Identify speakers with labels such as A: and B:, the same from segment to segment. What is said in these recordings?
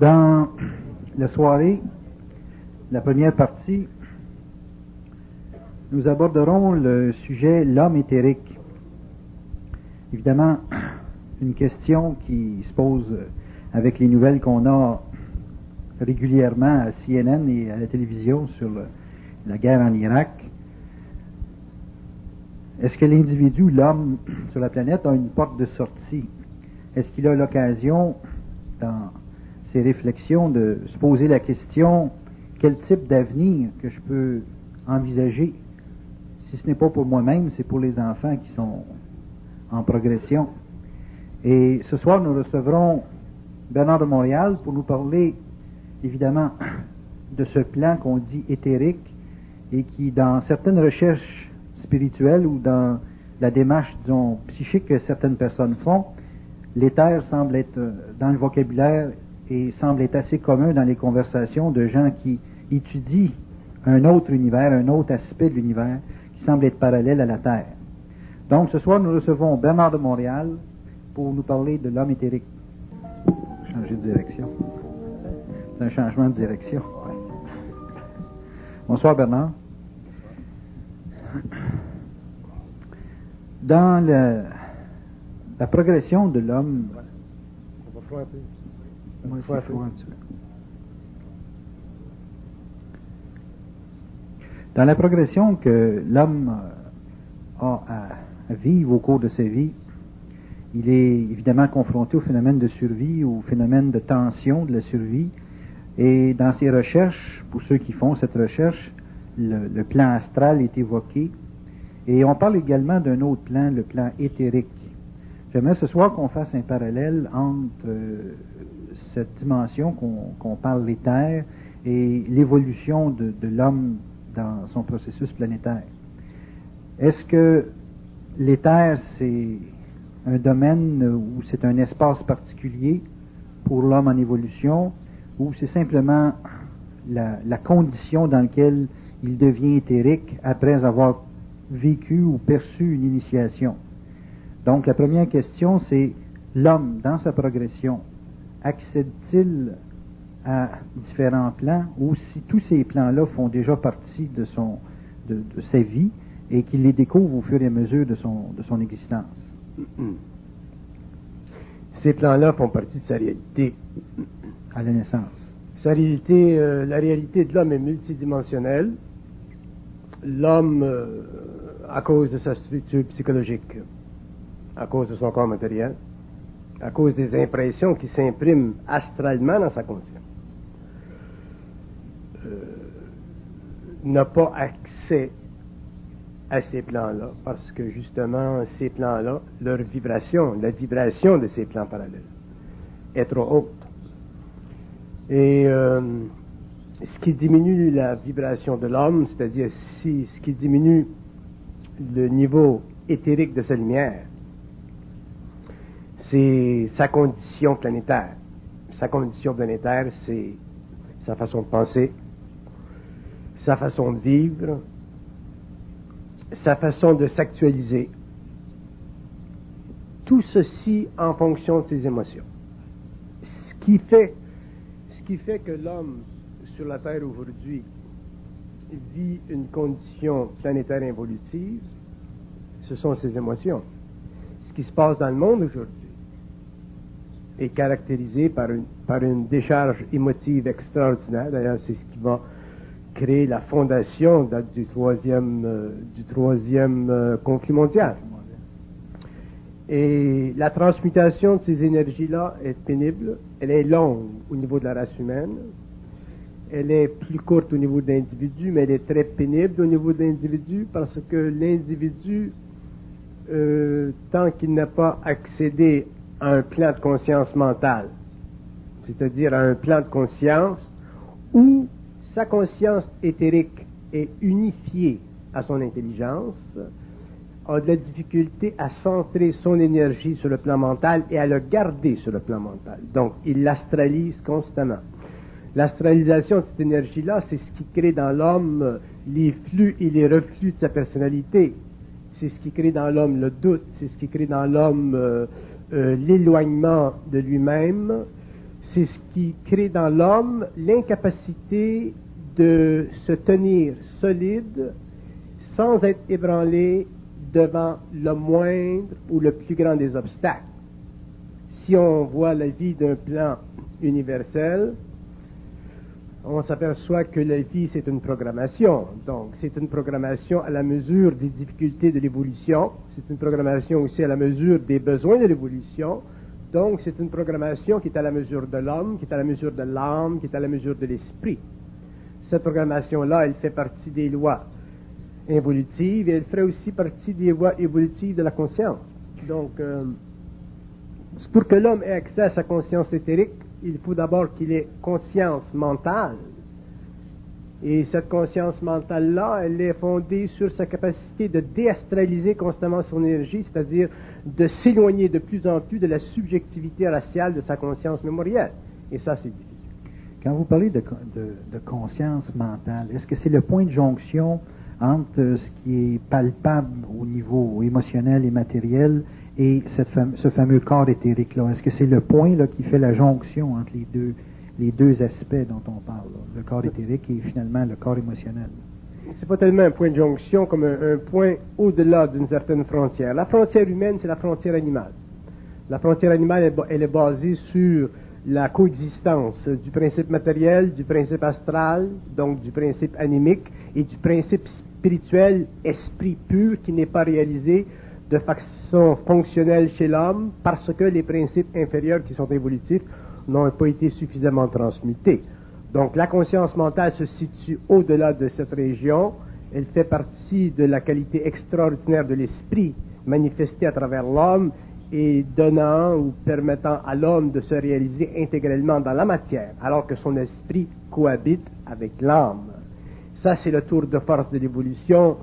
A: Dans la soirée, la première partie, nous aborderons le sujet l'homme éthérique. Évidemment, une question qui se pose avec les nouvelles qu'on a régulièrement à CNN et à la télévision sur la guerre en Irak. Est-ce que l'individu, l'homme sur la planète, a une porte de sortie? Est-ce qu'il a l'occasion, dans ses réflexions, de se poser la question, quel type d'avenir que je peux envisager? Si ce n'est pas pour moi-même, c'est pour les enfants qui sont en progression. Et ce soir, nous recevrons Bernard de Montréal pour nous parler, évidemment, de ce plan qu'on dit éthérique et qui, dans certaines recherches spirituelles ou dans la démarche, disons, psychique que certaines personnes font, l'éther semble être dans le vocabulaire et semble être assez commun dans les conversations de gens qui étudient un autre univers, un autre aspect de l'univers qui semble être parallèle à la Terre. Donc, ce soir, nous recevons Bernard de Montréal pour nous parler de l'homme éthérique. Changer de direction. C'est un changement de direction. Bonsoir, Bernard. Dans la progression de l'homme...
B: On va faire un peu.
A: Moi, c'est froid un petit peu. Dans la progression que l'homme a à vivre au cours de sa vie, il est évidemment confronté au phénomène de survie, au phénomène de tension de la survie. Et dans ses recherches, pour ceux qui font cette recherche, le plan astral est évoqué. Et on parle également d'un autre plan, le plan éthérique. J'aimerais ce soir qu'on fasse un parallèle entre cette dimension qu'on parle l'éther et l'évolution de l'homme dans son processus planétaire. Est-ce que l'éther, c'est un domaine où c'est un espace particulier pour l'homme en évolution, ou c'est simplement la condition dans laquelle il devient éthérique après avoir vécu ou perçu une initiation? Donc la première question, c'est l'homme, dans sa progression, accède-t-il à différents plans, ou si tous ces plans-là font déjà partie de sa vie et qu'il les découvre au fur et à mesure de son existence?
B: Ces plans-là font partie de sa réalité.
A: À la naissance.
B: Sa réalité, la réalité de l'homme est multidimensionnelle. L'homme, à cause de sa structure psychologique, à cause de son corps matériel, à cause des impressions qui s'impriment astralement dans sa conscience, n'a pas accès à ces plans-là, parce que justement, ces plans-là, leur vibration, la vibration de ces plans parallèles, est trop haute. Et ce qui diminue la vibration de l'homme, c'est-à-dire ce qui diminue le niveau éthérique de sa lumière, c'est sa condition planétaire. Sa condition planétaire, c'est sa façon de penser, sa façon de vivre, sa façon de s'actualiser. Tout ceci en fonction de ses émotions. Ce qui fait que l'homme sur la Terre aujourd'hui vit une condition planétaire involutive, ce sont ses émotions. Ce qui se passe dans le monde aujourd'hui est caractérisé par une décharge émotive extraordinaire. D'ailleurs, c'est ce qui va créer la fondation du troisième conflit mondial. Et la transmutation de ces énergies-là est pénible. Elle est longue au niveau de la race humaine. Elle est plus courte au niveau de l'individu, mais elle est très pénible au niveau de l'individu parce que l'individu, tant qu'il n'a pas accédé à un plan de conscience mentale, c'est-à-dire à un plan de conscience où sa conscience éthérique est unifiée à son intelligence, a de la difficulté à centrer son énergie sur le plan mental et à le garder sur le plan mental. Donc, il l'astralise constamment. L'astralisation de cette énergie-là, c'est ce qui crée dans l'homme les flux et les reflux de sa personnalité. C'est ce qui crée dans l'homme le doute, c'est ce qui crée dans l'homme l'éloignement de lui-même, c'est ce qui crée dans l'homme l'incapacité de se tenir solide sans être ébranlé devant le moindre ou le plus grand des obstacles. Si on voit la vie d'un plan universel, on s'aperçoit que la vie, c'est une programmation. Donc, c'est une programmation à la mesure des difficultés de l'évolution. C'est une programmation aussi à la mesure des besoins de l'évolution. Donc, c'est une programmation qui est à la mesure de l'homme, qui est à la mesure de l'âme, qui est à la mesure de l'esprit. Cette programmation-là, elle fait partie des lois évolutives et elle ferait aussi partie des lois évolutives de la conscience. Donc, pour que l'homme ait accès à sa conscience éthérique, il faut d'abord qu'il ait conscience mentale. Et cette conscience mentale-là, elle est fondée sur sa capacité de déastraliser constamment son énergie, c'est-à-dire de s'éloigner de plus en plus de la subjectivité raciale de sa conscience mémorielle. Et ça, c'est difficile.
A: Quand vous parlez de conscience mentale, est-ce que c'est le point de jonction entre ce qui est palpable au niveau émotionnel et matériel et ce fameux corps éthérique-là? Est-ce que c'est le point là, qui fait la jonction entre les deux aspects dont on parle, là, le corps éthérique et finalement le corps émotionnel?
B: C'est pas tellement un point de jonction comme un point au-delà d'une certaine frontière. La frontière humaine, c'est la frontière animale. La frontière animale, elle est basée sur la coexistence du principe matériel, du principe astral, donc du principe animique, et du principe spirituel, esprit pur, qui n'est pas réalisé de façon fonctionnelle chez l'homme parce que les principes inférieurs qui sont évolutifs n'ont pas été suffisamment transmutés. Donc la conscience mentale se situe au-delà de cette région. Elle fait partie de la qualité extraordinaire de l'esprit manifesté à travers l'homme et donnant ou permettant à l'homme de se réaliser intégralement dans la matière, alors que son esprit cohabite avec l'âme. Ça, c'est le tour de force de l'évolution,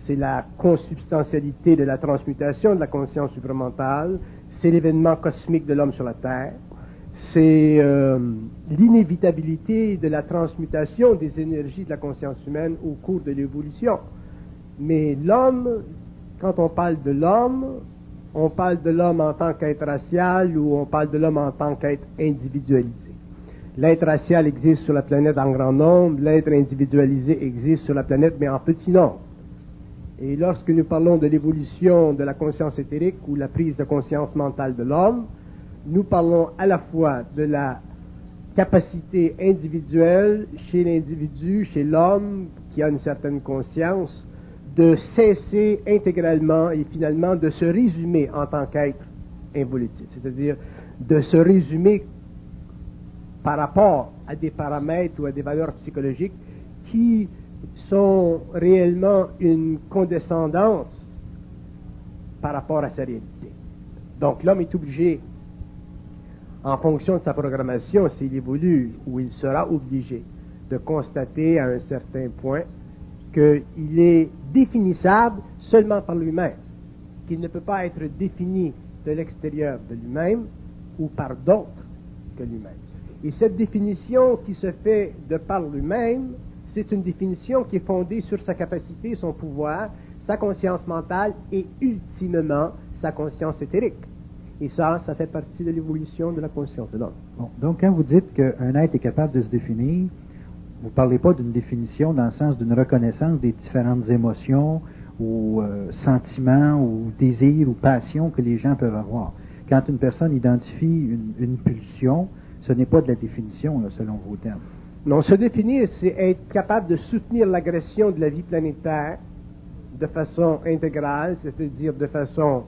B: c'est la consubstantialité de la transmutation de la conscience supramentale, c'est l'événement cosmique de l'homme sur la Terre, c'est l'inévitabilité de la transmutation des énergies de la conscience humaine au cours de l'évolution. Mais l'homme, quand on parle de l'homme, on parle de l'homme en tant qu'être racial ou on parle de l'homme en tant qu'être individualisé. L'être racial existe sur la planète en grand nombre, l'être individualisé existe sur la planète mais en petit nombre. Et lorsque nous parlons de l'évolution de la conscience éthérique ou la prise de conscience mentale de l'homme, nous parlons à la fois de la capacité individuelle chez l'individu, chez l'homme qui a une certaine conscience, de cesser intégralement et finalement de se résumer en tant qu'être involutif, c'est-à-dire de se résumer par rapport à des paramètres ou à des valeurs psychologiques qui sont réellement une condescendance par rapport à sa réalité. Donc l'homme est obligé, en fonction de sa programmation, s'il évolue ou il sera obligé de constater à un certain point qu'il est définissable seulement par lui-même, qu'il ne peut pas être défini de l'extérieur de lui-même ou par d'autres que lui-même. Et cette définition qui se fait de par lui-même, c'est une définition qui est fondée sur sa capacité, son pouvoir, sa conscience mentale et ultimement sa conscience éthérique. Et ça fait partie de l'évolution de la conscience de l'homme.
A: Bon, donc quand vous dites qu'un être est capable de se définir, vous ne parlez pas d'une définition dans le sens d'une reconnaissance des différentes émotions ou sentiments ou désirs ou passions que les gens peuvent avoir. Quand une personne identifie une pulsion, ce n'est pas de la définition, là, selon vos termes.
B: Non, se définir, c'est être capable de soutenir l'agression de la vie planétaire de façon intégrale, c'est-à-dire de façon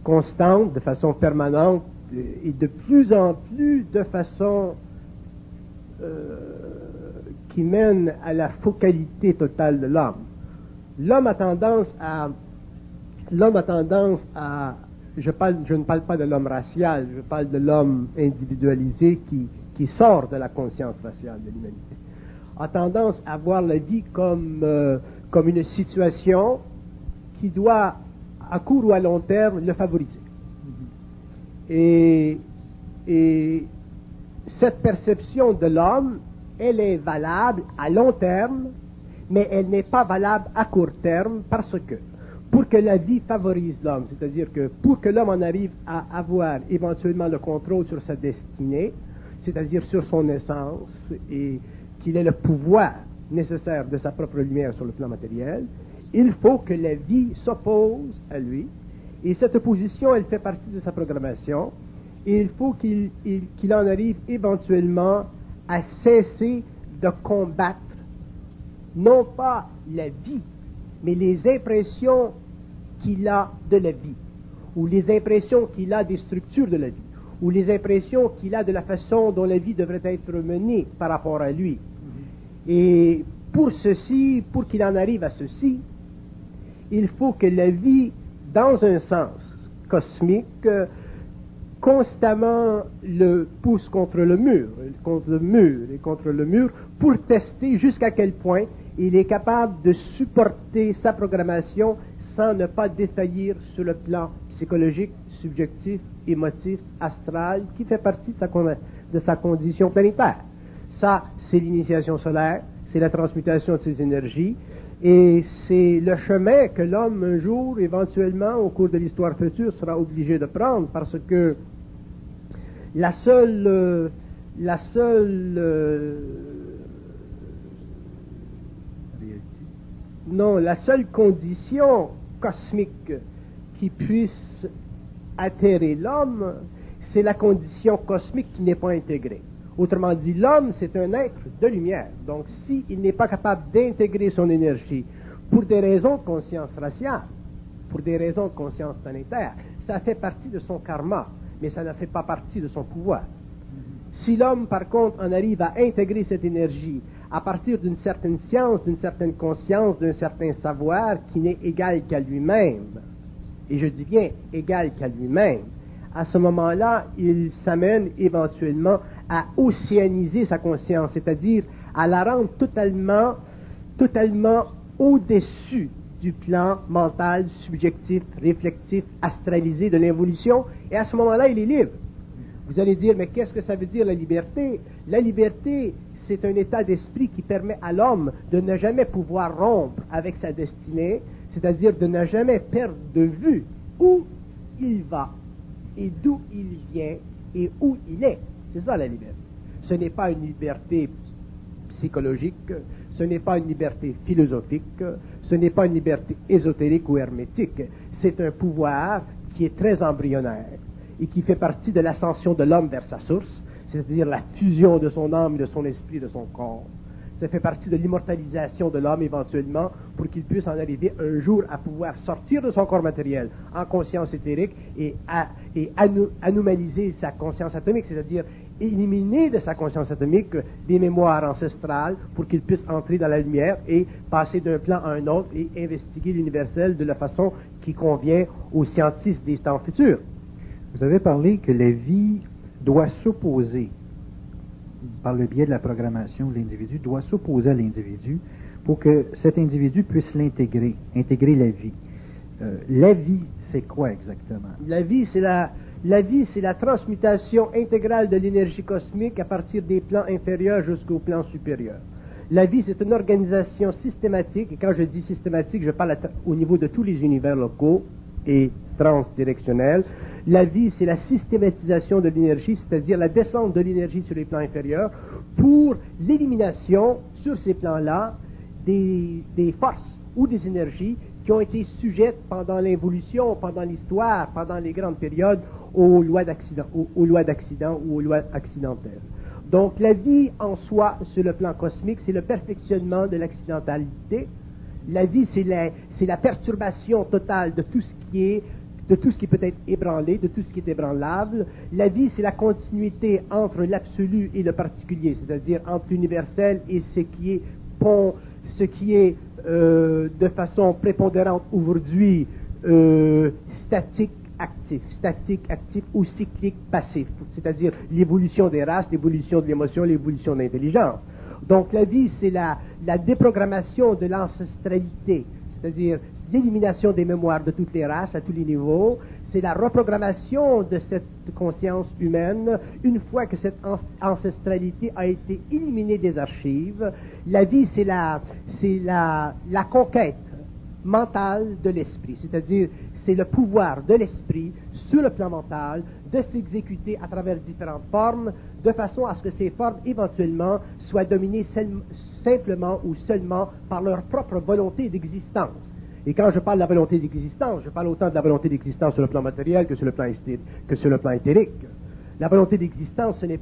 B: constante, de façon permanente et de plus en plus de façon qui mène à la focalité totale de l'homme. L'homme a tendance à, je ne parle pas de l'homme racial, je parle de l'homme individualisé qui sort de la conscience raciale de l'humanité, a tendance à voir la vie comme une situation qui doit, à court ou à long terme, le favoriser. Et cette perception de l'homme, elle est valable à long terme, mais elle n'est pas valable à court terme parce que pour que la vie favorise l'homme, c'est-à-dire que pour que l'homme en arrive à avoir éventuellement le contrôle sur sa destinée, c'est-à-dire sur son essence, et qu'il ait le pouvoir nécessaire de sa propre lumière sur le plan matériel, il faut que la vie s'oppose à lui, et cette opposition, elle fait partie de sa programmation, et il faut qu'il en arrive éventuellement à cesser de combattre, non pas la vie, mais les impressions qu'il a de la vie, ou les impressions qu'il a des structures de la vie, ou les impressions qu'il a de la façon dont la vie devrait être menée par rapport à lui. Et pour ceci, pour qu'il en arrive à ceci, il faut que la vie, dans un sens cosmique, constamment le pousse contre le mur, pour tester jusqu'à quel point il est capable de supporter sa programmation sans ne pas défaillir sur le plan psychologique, subjectif, émotif, astral, qui fait partie de sa condition planétaire. Ça, c'est l'initiation solaire, c'est la transmutation de ses énergies, et c'est le chemin que l'homme, un jour, éventuellement, au cours de l'histoire future, sera obligé de prendre, parce que la seule condition cosmique qui puisse atterrer l'homme, c'est la condition cosmique qui n'est pas intégrée. Autrement dit, l'homme, c'est un être de lumière. Donc, s'il n'est pas capable d'intégrer son énergie pour des raisons de conscience raciale, pour des raisons de conscience planétaire, ça fait partie de son karma, mais ça ne fait pas partie de son pouvoir. Si l'homme, par contre, en arrive à intégrer cette énergie à partir d'une certaine science, d'une certaine conscience, d'un certain savoir qui n'est égal qu'à lui-même, et je dis bien égal qu'à lui-même, à ce moment-là, il s'amène éventuellement à océaniser sa conscience, c'est-à-dire à la rendre totalement au-dessus du plan mental, subjectif, réflexif, astralisé de l'involution, et à ce moment-là, il est libre. Vous allez dire, mais qu'est-ce que ça veut dire la liberté? La liberté, c'est un état d'esprit qui permet à l'homme de ne jamais pouvoir rompre avec sa destinée, c'est-à-dire de ne jamais perdre de vue où il va, et d'où il vient, et où il est. C'est ça la liberté. Ce n'est pas une liberté psychologique, ce n'est pas une liberté philosophique, ce n'est pas une liberté ésotérique ou hermétique. C'est un pouvoir qui est très embryonnaire et qui fait partie de l'ascension de l'homme vers sa source, c'est-à-dire la fusion de son âme, de son esprit, de son corps. Ça fait partie de l'immortalisation de l'homme éventuellement pour qu'il puisse en arriver un jour à pouvoir sortir de son corps matériel en conscience éthérique et anomaliser sa conscience atomique, c'est-à-dire éliminer de sa conscience atomique des mémoires ancestrales pour qu'il puisse entrer dans la lumière et passer d'un plan à un autre et investiguer l'universel de la façon qui convient aux scientifiques des temps futurs.
A: Vous avez parlé que la vie doit s'opposer, par le biais de la programmation, l'individu doit s'opposer à l'individu pour que cet individu puisse intégrer la vie. La vie, c'est quoi exactement?
B: La vie, c'est la transmutation intégrale de l'énergie cosmique à partir des plans inférieurs jusqu'au plan supérieur. La vie, c'est une organisation systématique, et quand je dis systématique, je parle au niveau de tous les univers locaux et transdirectionnels. La vie, c'est la systématisation de l'énergie, c'est-à-dire la descente de l'énergie sur les plans inférieurs pour l'élimination, sur ces plans-là, des forces ou des énergies qui ont été sujettes pendant l'involution, pendant l'histoire, pendant les grandes périodes, aux lois d'accident ou aux lois accidentelles. Donc la vie en soi, sur le plan cosmique, c'est le perfectionnement de l'accidentalité. La vie, c'est la perturbation totale de tout ce qui peut être ébranlé, de tout ce qui est ébranlable. La vie, c'est la continuité entre l'absolu et le particulier, c'est-à-dire entre l'universel et ce qui est de façon prépondérante aujourd'hui statique actif ou cyclique passif, c'est-à-dire l'évolution des races, l'évolution de l'émotion, l'évolution de l'intelligence. Donc la vie, c'est la déprogrammation de l'ancestralité, c'est-à-dire l'élimination des mémoires de toutes les races à tous les niveaux. C'est la reprogrammation de cette conscience humaine une fois que cette ancestralité a été éliminée des archives. La vie, c'est la conquête mentale de l'esprit, c'est-à-dire c'est le pouvoir de l'esprit sur le plan mental, de s'exécuter à travers différentes formes, de façon à ce que ces formes, éventuellement, soient dominées simplement ou seulement par leur propre volonté d'existence. Et quand je parle de la volonté d'existence, je parle autant de la volonté d'existence sur le plan matériel que sur le plan éthérique. La volonté d'existence, ce n'est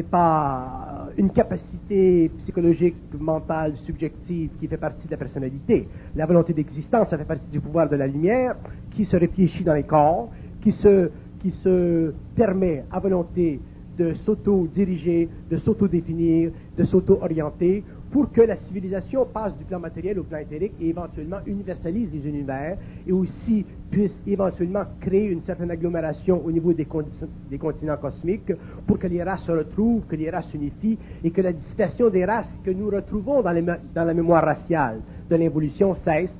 B: pas une capacité psychologique, mentale, subjective qui fait partie de la personnalité. La volonté d'existence, ça fait partie du pouvoir de la lumière qui se réfléchit dans les corps, qui se permet à volonté de s'auto-diriger, de s'auto-définir, de s'auto-orienter pour que la civilisation passe du plan matériel au plan éthérique et éventuellement universalise les univers et aussi puisse éventuellement créer une certaine agglomération au niveau des continents cosmiques pour que les races se retrouvent, que les races s'unifient et que la dispersion des races que nous retrouvons dans la mémoire raciale de l'évolution cesse.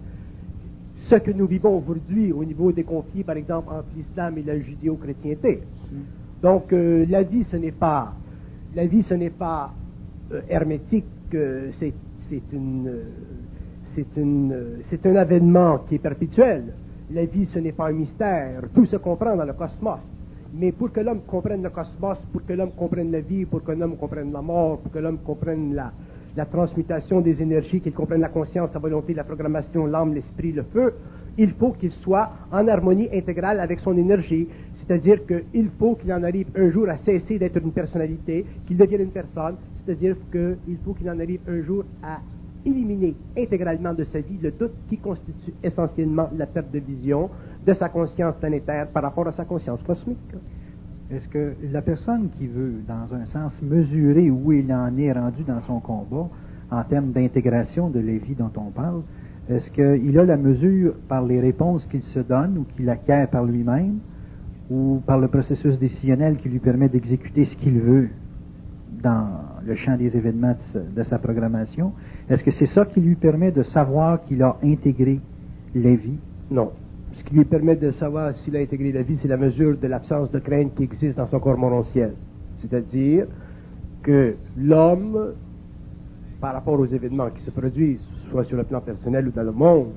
B: Ce que nous vivons aujourd'hui au niveau des conflits, par exemple, entre l'islam et la judéo-chrétienté. Donc, la vie, ce n'est pas hermétique. C'est un avènement qui est perpétuel. La vie, ce n'est pas un mystère. Tout se comprend dans le cosmos. Mais pour que l'homme comprenne le cosmos, pour que l'homme comprenne la vie, pour que l'homme comprenne la mort, pour que l'homme comprenne la transmutation des énergies, qu'il comprenne la conscience, la volonté, la programmation, l'âme, l'esprit, le feu, il faut qu'il soit en harmonie intégrale avec son énergie. C'est-à-dire qu'il faut qu'il en arrive un jour à cesser d'être une personnalité, qu'il devienne une personne. C'est-à-dire qu'il faut qu'il en arrive un jour à éliminer intégralement de sa vie le doute qui constitue essentiellement la perte de vision de sa conscience planétaire par rapport à sa conscience cosmique.
A: Est-ce que la personne qui veut, dans un sens, mesurer où il en est rendu dans son combat, en termes d'intégration de la vie dont on parle, est-ce qu'il a la mesure par les réponses qu'il se donne ou qu'il acquiert par lui-même, ou par le processus décisionnel qui lui permet d'exécuter ce qu'il veut dans le champ des événements de sa programmation? Est-ce que c'est ça qui lui permet de savoir qu'il a intégré la vie?
B: Non. Ce qui lui permet de savoir s'il a intégré la vie, c'est la mesure de l'absence de crainte qui existe dans son corps morontiel. C'est-à-dire que l'homme, par rapport aux événements qui se produisent, soit sur le plan personnel ou dans le monde,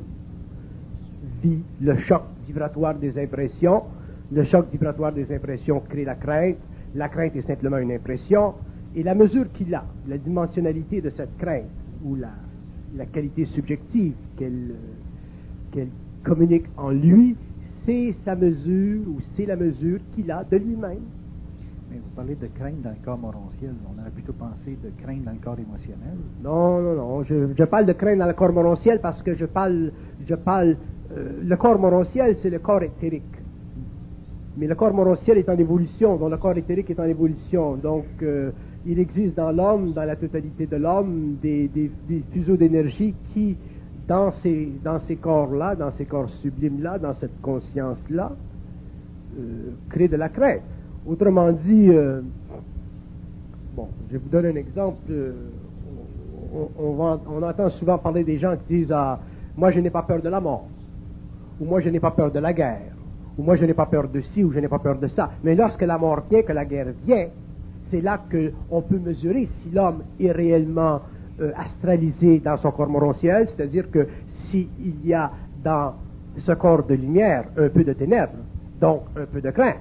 B: vit le choc vibratoire des impressions. Le choc vibratoire des impressions crée la crainte. La crainte est simplement une impression. Et la mesure qu'il a, la dimensionnalité de cette crainte, ou la qualité subjective qu'elle communique en lui, c'est sa mesure, ou c'est la mesure qu'il a de lui-même.
A: Mais vous parlez de crainte dans le corps morontiel. On aurait plutôt pensé de crainte dans le corps émotionnel.
B: Non. Je parle de crainte dans le corps morontiel parce que le corps morontiel, c'est le corps éthérique. Mais le corps morontiel est en évolution, donc le corps éthérique est en évolution. Donc, il existe dans l'homme, dans la totalité de l'homme, des fuseaux d'énergie qui, dans ces corps-là, dans ces corps sublimes-là, dans cette conscience-là, créent de la crainte. Autrement dit, je vous donne un exemple. On entend souvent parler des gens qui disent « moi je n'ai pas peur de la mort » ou « moi je n'ai pas peur de la guerre » ou « moi je n'ai pas peur de ci » ou « je n'ai pas peur de ça ». Mais lorsque la mort vient, que la guerre vient, c'est là qu'on peut mesurer si l'homme est réellement astralisé dans son corps morontiel, c'est-à-dire que s'il y a dans ce corps de lumière un peu de ténèbres, donc un peu de crainte.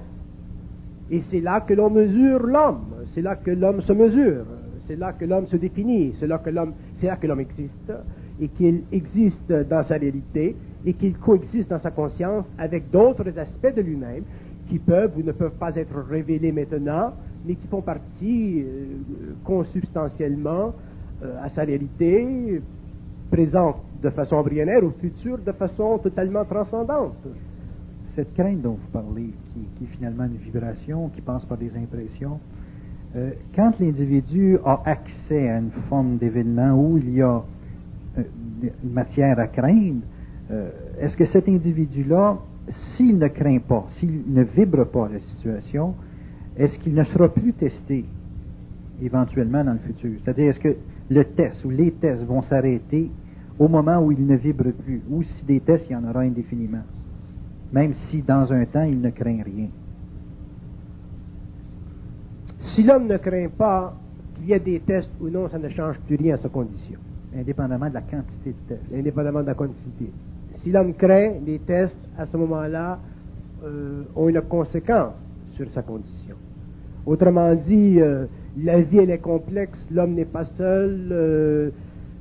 B: Et c'est là que l'on mesure l'homme, c'est là que l'homme se mesure, c'est là que l'homme se définit, c'est là que l'homme existe, et qu'il existe dans sa réalité, et qu'il coexiste dans sa conscience avec d'autres aspects de lui-même qui peuvent ou ne peuvent pas être révélés maintenant, mais qui font partie consubstantiellement à sa réalité, présente de façon embryonnaire ou future de façon totalement transcendante.
A: Cette crainte dont vous parlez, qui est finalement une vibration, qui passe par des impressions, quand l'individu a accès à une forme d'événement où il y a une matière à craindre, est-ce que cet individu-là, s'il ne craint pas, s'il ne vibre pas la situation, est-ce qu'il ne sera plus testé éventuellement dans le futur? C'est-à-dire, est-ce que le test ou les tests vont s'arrêter au moment où il ne vibre plus, ou si des tests, il y en aura indéfiniment, même si dans un temps, il ne craint rien?
B: Si l'homme ne craint pas qu'il y ait des tests ou non, ça ne change plus rien à sa condition.
A: Indépendamment de la quantité de tests.
B: Indépendamment de la quantité. Si l'homme craint des tests, à ce moment-là, ont une conséquence sur sa condition. Autrement dit, la vie, elle est complexe, l'homme n'est pas seul,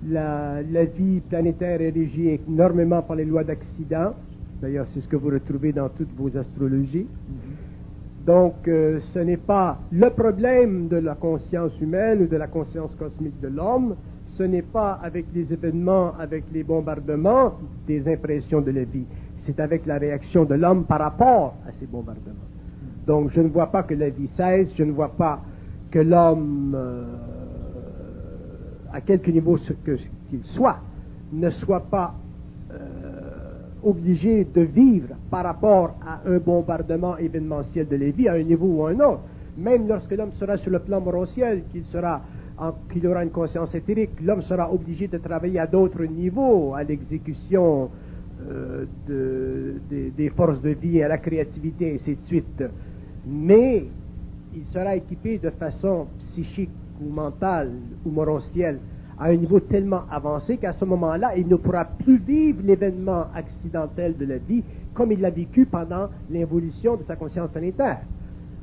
B: la vie planétaire est régie énormément par les lois d'accident. D'ailleurs, c'est ce que vous retrouvez dans toutes vos astrologies. Donc, ce n'est pas le problème de la conscience humaine ou de la conscience cosmique de l'homme, ce n'est pas avec les événements, avec les bombardements, des impressions de la vie. C'est avec la réaction de l'homme par rapport à ces bombardements. Donc, je ne vois pas que la vie cesse, je ne vois pas que l'homme, à quelque niveau qu'il soit, ne soit pas obligé de vivre par rapport à un bombardement événementiel de la vie à un niveau ou à un autre. Même lorsque l'homme sera sur le plan morociel, qu'il aura une conscience éthérique, l'homme sera obligé de travailler à d'autres niveaux, à l'exécution des forces de vie, à la créativité, et ainsi de suite. Mais il sera équipé de façon psychique ou mentale ou morocielle à un niveau tellement avancé qu'à ce moment-là, il ne pourra plus vivre l'événement accidentel de la vie comme il l'a vécu pendant l'évolution de sa conscience planétaire.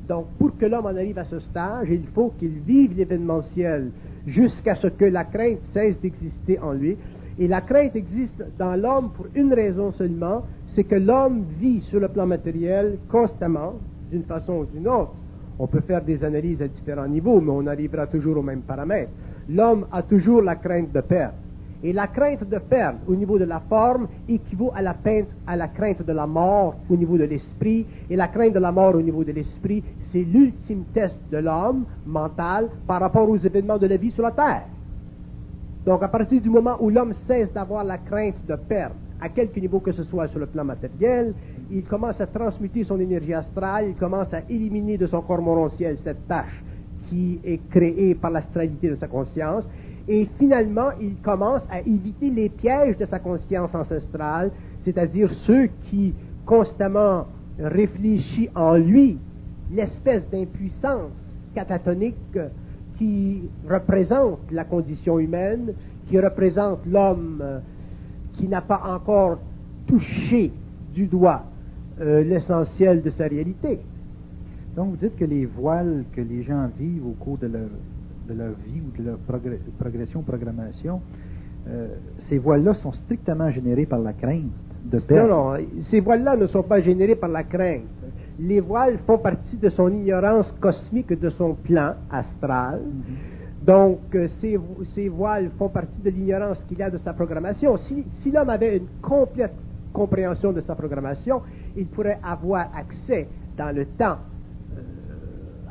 B: Donc, pour que l'homme en arrive à ce stage, il faut qu'il vive l'événementiel jusqu'à ce que la crainte cesse d'exister en lui. Et la crainte existe dans l'homme pour une raison seulement, c'est que l'homme vit sur le plan matériel constamment, d'une façon ou d'une autre. On peut faire des analyses à différents niveaux, mais on arrivera toujours au même paramètre. L'homme a toujours la crainte de perdre. Et la crainte de perdre au niveau de la forme équivaut à la crainte de la mort au niveau de l'esprit. Et la crainte de la mort au niveau de l'esprit, c'est l'ultime test de l'homme mental par rapport aux événements de la vie sur la terre. Donc à partir du moment où l'homme cesse d'avoir la crainte de perdre, à quelque niveau que ce soit sur le plan matériel, il commence à transmuter son énergie astrale, il commence à éliminer de son corps morociel cette tâche qui est créée par l'astralité de sa conscience, et finalement, il commence à éviter les pièges de sa conscience ancestrale, c'est-à-dire ceux qui constamment réfléchissent en lui l'espèce d'impuissance catatonique qui représente la condition humaine, qui représente l'homme qui n'a pas encore touché du doigt l'essentiel de sa réalité.
A: Donc, vous dites que les voiles que les gens vivent au cours de leur vie ou de leur programmation, ces voiles-là sont strictement générées par la crainte de perdre.
B: Non, ces voiles-là ne sont pas générées par la crainte. Les voiles font partie de son ignorance cosmique, de son plan astral. Donc, ces voiles font partie de l'ignorance qu'il a de sa programmation. Si l'homme avait une complète compréhension de sa programmation, il pourrait avoir accès dans le temps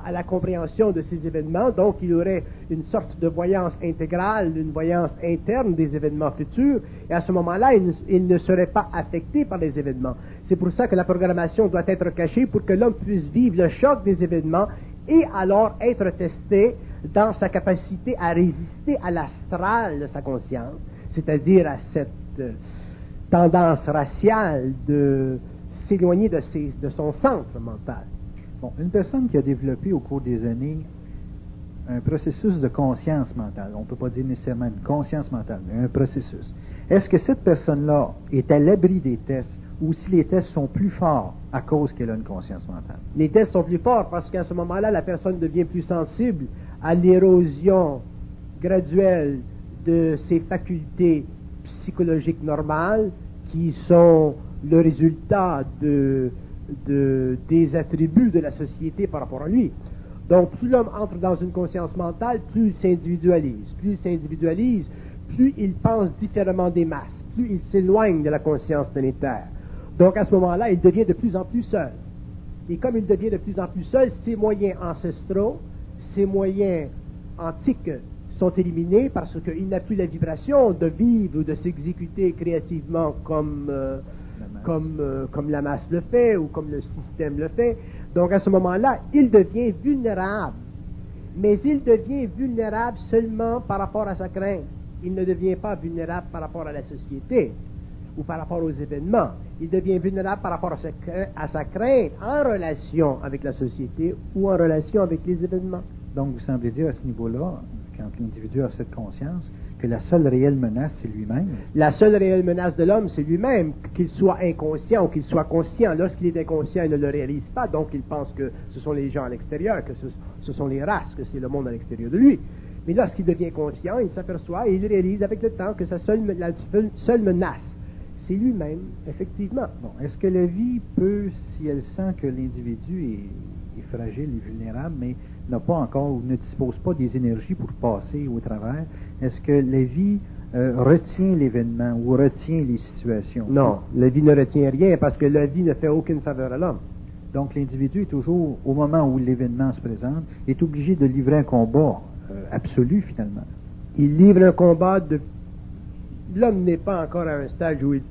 B: à la compréhension de ces événements, donc il aurait une sorte de voyance intégrale, une voyance interne des événements futurs, et à ce moment-là, il ne serait pas affecté par les événements. C'est pour ça que la programmation doit être cachée, pour que l'homme puisse vivre le choc des événements, et alors être testé dans sa capacité à résister à l'astral de sa conscience, c'est-à-dire à cette tendance raciale de s'éloigner de son centre mental.
A: Bon, une personne qui a développé au cours des années un processus de conscience mentale, on ne peut pas dire nécessairement une conscience mentale, mais un processus. Est-ce que cette personne-là est à l'abri des tests ou si les tests sont plus forts à cause qu'elle a une conscience mentale?
B: Les tests sont plus forts parce qu'à ce moment-là, la personne devient plus sensible à l'érosion graduelle de ses facultés psychologiques normales qui sont le résultat des attributs de la société par rapport à lui. Donc, plus l'homme entre dans une conscience mentale, plus il s'individualise. Plus il s'individualise, plus il pense différemment des masses, plus il s'éloigne de la conscience planétaire. Donc, à ce moment-là, il devient de plus en plus seul. Et comme il devient de plus en plus seul, ses moyens ancestraux, ses moyens antiques sont éliminés parce qu'il n'a plus la vibration de vivre ou de s'exécuter créativement comme la masse le fait ou comme le système le fait. Donc à ce moment-là, il devient vulnérable. Mais il devient vulnérable seulement par rapport à sa crainte. Il ne devient pas vulnérable par rapport à la société ou par rapport aux événements. Il devient vulnérable par rapport à sa crainte en relation avec la société ou en relation avec les événements.
A: Donc vous semblez dire à ce niveau-là, quand l'individu a cette conscience, que la seule réelle menace, c'est lui-même.
B: La seule réelle menace de l'homme, c'est lui-même, qu'il soit inconscient ou qu'il soit conscient. Lorsqu'il est inconscient, il ne le réalise pas, donc il pense que ce sont les gens à l'extérieur, que ce sont les races, que c'est le monde à l'extérieur de lui. Mais lorsqu'il devient conscient, il s'aperçoit et il réalise avec le temps que la seule menace, c'est lui-même, effectivement.
A: Bon, est-ce que la vie peut, si elle sent que l'individu est fragile et vulnérable, mais n'a pas encore ou ne dispose pas des énergies pour passer au travers, est-ce que la vie retient l'événement ou retient les situations?
B: Non, la vie ne retient rien parce que la vie ne fait aucune faveur à l'homme.
A: Donc l'individu est toujours, au moment où l'événement se présente, est obligé de livrer un combat absolu finalement.
B: Il livre un combat de... L'homme n'est pas encore à un stade où il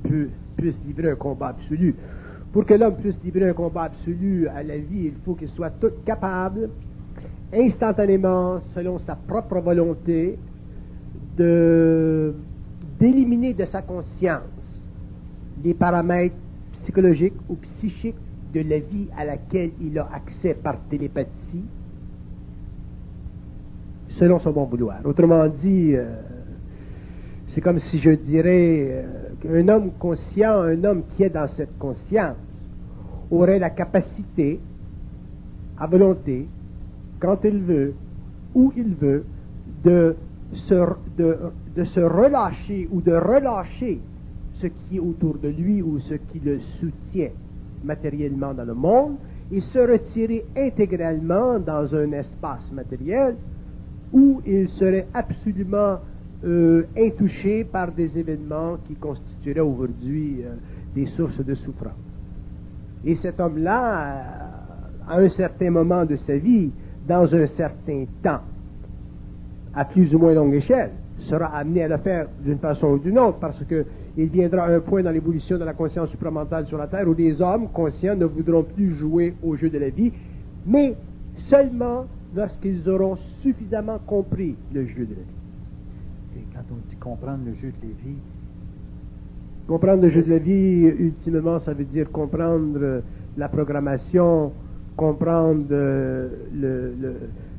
B: puisse livrer un combat absolu. Pour que l'homme puisse livrer un combat absolu à la vie, il faut qu'il soit tout capable, instantanément, selon sa propre volonté, d'éliminer de sa conscience les paramètres psychologiques ou psychiques de la vie à laquelle il a accès par télépathie, selon son bon vouloir. Autrement dit, c'est comme si je dirais qu'un homme conscient, un homme qui est dans cette conscience, aurait la capacité, à volonté, quand il veut, où il veut, de se relâcher ou de relâcher ce qui est autour de lui ou ce qui le soutient matériellement dans le monde et se retirer intégralement dans un espace matériel où il serait absolument intouché par des événements qui constitueraient aujourd'hui des sources de souffrance. Et cet homme-là, à un certain moment de sa vie, dans un certain temps, à plus ou moins longue échelle, sera amené à le faire d'une façon ou d'une autre, parce qu'il viendra un point dans l'évolution de la conscience supramentale sur la Terre où les hommes conscients ne voudront plus jouer au jeu de la vie, mais seulement lorsqu'ils auront suffisamment compris le jeu de la vie.
A: Et quand on dit comprendre le jeu de la vie,
B: comprendre le jeu de la vie, ultimement, ça veut dire comprendre la programmation, comprendre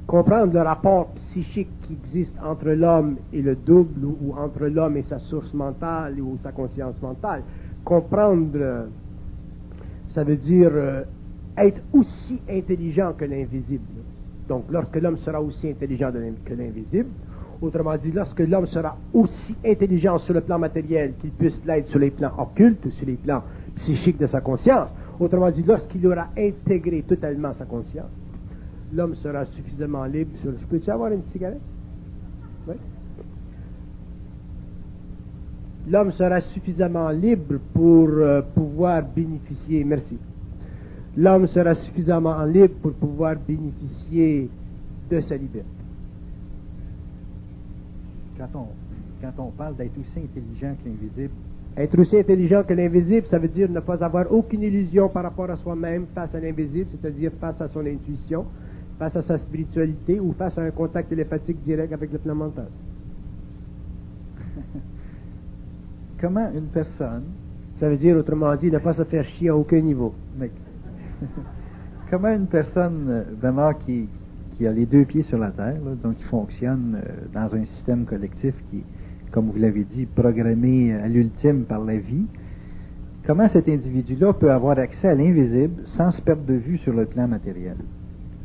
B: comprendre le rapport psychique qui existe entre l'homme et le double, ou entre l'homme et sa source mentale ou sa conscience mentale. Comprendre, ça veut dire être aussi intelligent que l'invisible. Donc, lorsque l'homme sera aussi intelligent que l'invisible, autrement dit, lorsque l'homme sera aussi intelligent sur le plan matériel qu'il puisse l'être sur les plans occultes, sur les plans psychiques de sa conscience, autrement dit, lorsqu'il aura intégré totalement sa conscience, l'homme sera suffisamment libre sur... Peux-tu avoir une cigarette? Oui. L'homme sera suffisamment libre pour pouvoir bénéficier... Merci. L'homme sera suffisamment libre pour pouvoir bénéficier de sa liberté.
A: Quand on parle d'être aussi intelligent que l'invisible,
B: être aussi intelligent que l'invisible, ça veut dire ne pas avoir aucune illusion par rapport à soi-même face à l'invisible, c'est-à-dire face à son intuition, face à sa spiritualité ou face à un contact télépathique direct avec le plan mental.
A: Comment une personne...
B: Ça veut dire, autrement dit, ne pas se faire chier à aucun niveau.
A: Mais comment une personne vraiment qui a les deux pieds sur la terre, là, donc qui fonctionne dans un système collectif qui, comme vous l'avez dit, programmé à l'ultime par la vie, comment cet individu-là peut avoir accès à l'invisible sans se perdre de vue sur le plan matériel?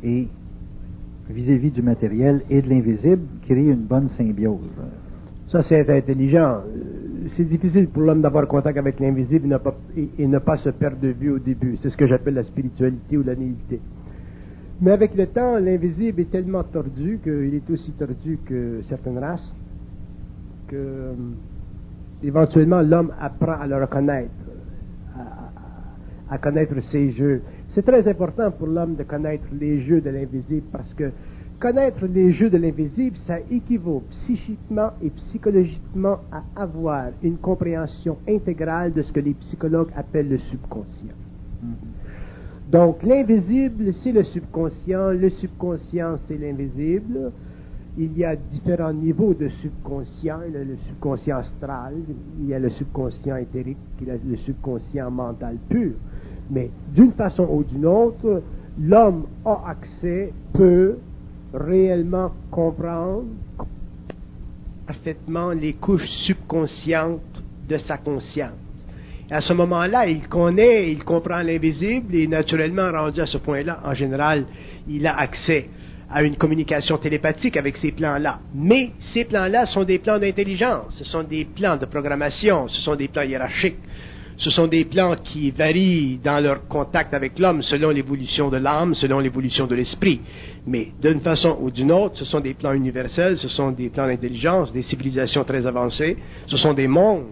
A: Et vis-à-vis du matériel et de l'invisible, créer une bonne symbiose.
B: Ça, c'est intelligent. C'est difficile pour l'homme d'avoir contact avec l'invisible et ne pas se perdre de vue au début. C'est ce que j'appelle la spiritualité ou la naïveté. Mais avec le temps, l'invisible est tellement tordu qu'il est aussi tordu que certaines races, que éventuellement l'homme apprend à le reconnaître, à connaître ses jeux. C'est très important pour l'homme de connaître les jeux de l'invisible parce que connaître les jeux de l'invisible, ça équivaut psychiquement et psychologiquement à avoir une compréhension intégrale de ce que les psychologues appellent le subconscient. Donc, l'invisible, c'est le subconscient c'est l'invisible. Il y a différents niveaux de subconscient. Il y a le subconscient astral, il y a le subconscient éthérique, il y a le subconscient mental pur. Mais d'une façon ou d'une autre, l'homme a accès, peut réellement comprendre parfaitement les couches subconscientes de sa conscience. Et à ce moment-là, il connaît, il comprend l'invisible et naturellement, rendu à ce point-là, en général, il a accès à une communication télépathique avec ces plans-là. Mais ces plans-là sont des plans d'intelligence, ce sont des plans de programmation, ce sont des plans hiérarchiques, ce sont des plans qui varient dans leur contact avec l'homme selon l'évolution de l'âme, selon l'évolution de l'esprit. Mais d'une façon ou d'une autre, ce sont des plans universels, ce sont des plans d'intelligence, des civilisations très avancées, ce sont des mondes.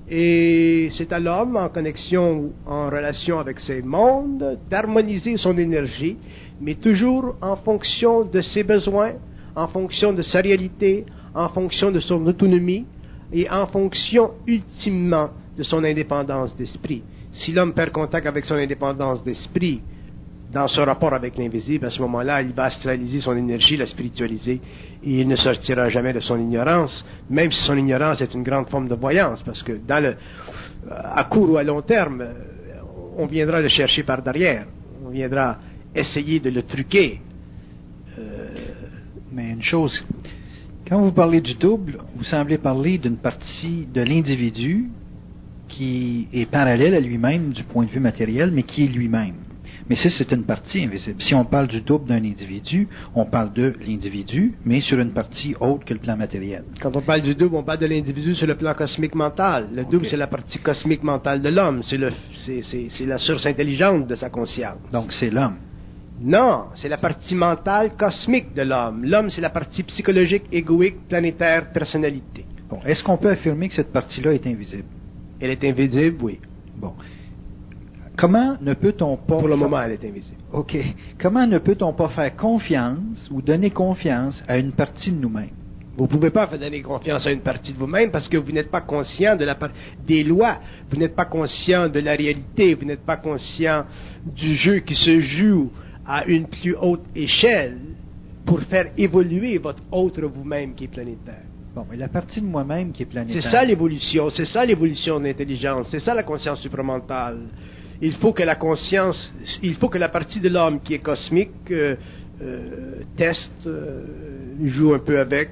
B: Et c'est à l'homme, en connexion, en relation avec ces mondes, d'harmoniser son énergie, mais toujours en fonction de ses besoins, en fonction de sa réalité, en fonction de son autonomie et en fonction, ultimement, de son indépendance d'esprit. Si l'homme perd contact avec son indépendance d'esprit, dans ce rapport avec l'invisible, à ce moment-là, il va astraliser son énergie, la spiritualiser, et il ne sortira jamais de son ignorance, même si son ignorance est une grande forme de voyance, parce que à court ou à long terme, on viendra le chercher par derrière, on viendra essayer de le truquer.
A: Mais une chose, quand vous parlez du double, vous semblez parler d'une partie de l'individu qui est parallèle à lui-même du point de vue matériel, mais qui est lui-même. Mais ça, c'est une partie invisible. Si on parle du double d'un individu, on parle de l'individu, mais sur une partie autre que le plan matériel.
B: Quand on parle du double, on parle de l'individu sur le plan cosmique mental. Le double, c'est la partie cosmique mentale de l'homme. C'est la source intelligente de sa conscience.
A: Donc, c'est l'homme.
B: Non, c'est la partie mentale cosmique de l'homme. L'homme, c'est la partie psychologique, égoïque, planétaire, personnalité.
A: Bon, est-ce qu'on peut affirmer que cette partie-là est invisible?
B: Elle est invisible, oui.
A: Bon. Comment ne peut-on pas...
B: Pour le moment, elle est invisible.
A: OK. Comment ne peut-on pas faire confiance ou donner confiance à une partie de nous-mêmes?
B: Vous ne pouvez pas donner confiance à une partie de vous-même parce que vous n'êtes pas conscient de des lois, vous n'êtes pas conscient de la réalité, vous n'êtes pas conscient du jeu qui se joue à une plus haute échelle pour faire évoluer votre autre vous-même qui est planétaire.
A: Bon, mais la partie de moi-même qui est planétaire...
B: C'est ça l'évolution de l'intelligence, c'est ça la conscience supramentale. Il faut que la partie de l'homme qui est cosmique teste, joue un peu avec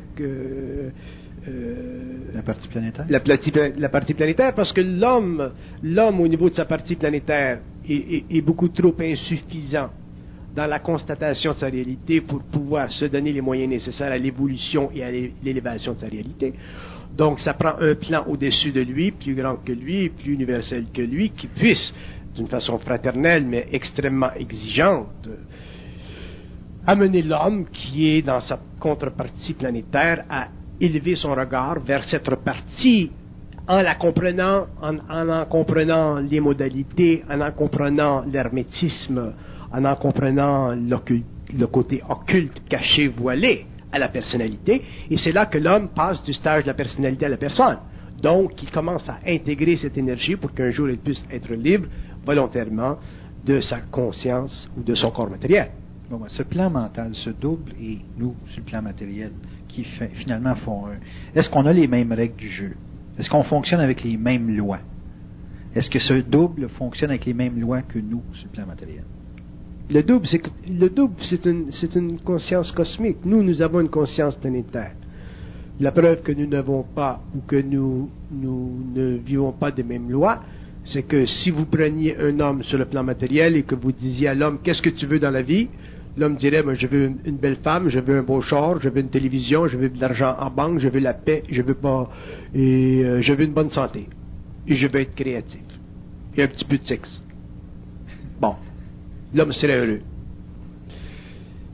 A: la partie planétaire.
B: La partie planétaire, parce que l'homme au niveau de sa partie planétaire est beaucoup trop insuffisant dans la constatation de sa réalité pour pouvoir se donner les moyens nécessaires à l'évolution et à l'élévation de sa réalité. Donc, ça prend un plan au-dessus de lui, plus grand que lui, plus universel que lui, qui puisse, d'une façon fraternelle, mais extrêmement exigeante, amener l'homme qui est dans sa contrepartie planétaire à élever son regard vers cette partie en la comprenant, en comprenant les modalités, en comprenant l'hermétisme, en comprenant le côté occulte, caché, voilé à la personnalité. Et c'est là que l'homme passe du stage de la personnalité à la personne. Donc, il commence à intégrer cette énergie pour qu'un jour il puisse être libre volontairement de sa conscience ou de son corps matériel.
A: Bon, ce plan mental, ce double et nous, sur le plan matériel, qui finalement font un... Est-ce qu'on a les mêmes règles du jeu? Est-ce qu'on fonctionne avec les mêmes lois? Est-ce que ce double fonctionne avec les mêmes lois que nous, sur le plan matériel?
B: Le double, c'est une conscience cosmique. Nous avons une conscience planétaire. La preuve que nous n'avons pas ou que nous ne vivons pas des mêmes lois, c'est que si vous preniez un homme sur le plan matériel et que vous disiez à l'homme, qu'est-ce que tu veux dans la vie? L'homme dirait, je veux une belle femme, je veux un beau char, je veux une télévision, je veux de l'argent en banque, je veux la paix, je veux une bonne santé. Et je veux être créatif. Et un petit peu de sexe. Bon. L'homme serait heureux.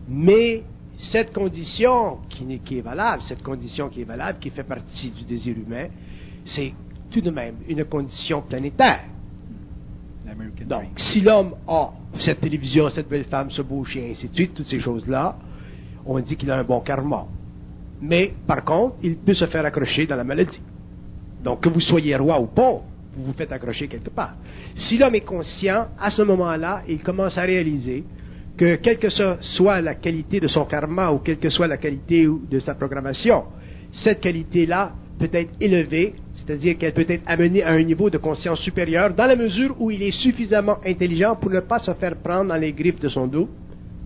B: Mais cette condition qui est valable, qui fait partie du désir humain, c'est tout de même une condition planétaire. Donc, si l'homme a cette télévision, cette belle femme, ce beau chien, ainsi de suite, toutes ces choses-là, on dit qu'il a un bon karma. Mais, par contre, il peut se faire accrocher dans la maladie. Donc, que vous soyez roi ou pauvre, vous vous faites accrocher quelque part. Si l'homme est conscient, à ce moment-là, il commence à réaliser que quelle que soit la qualité de son karma ou quelle que soit la qualité de sa programmation, cette qualité-là peut être élevée, c'est-à-dire qu'elle peut être amenée à un niveau de conscience supérieur dans la mesure où il est suffisamment intelligent pour ne pas se faire prendre dans les griffes de son dos,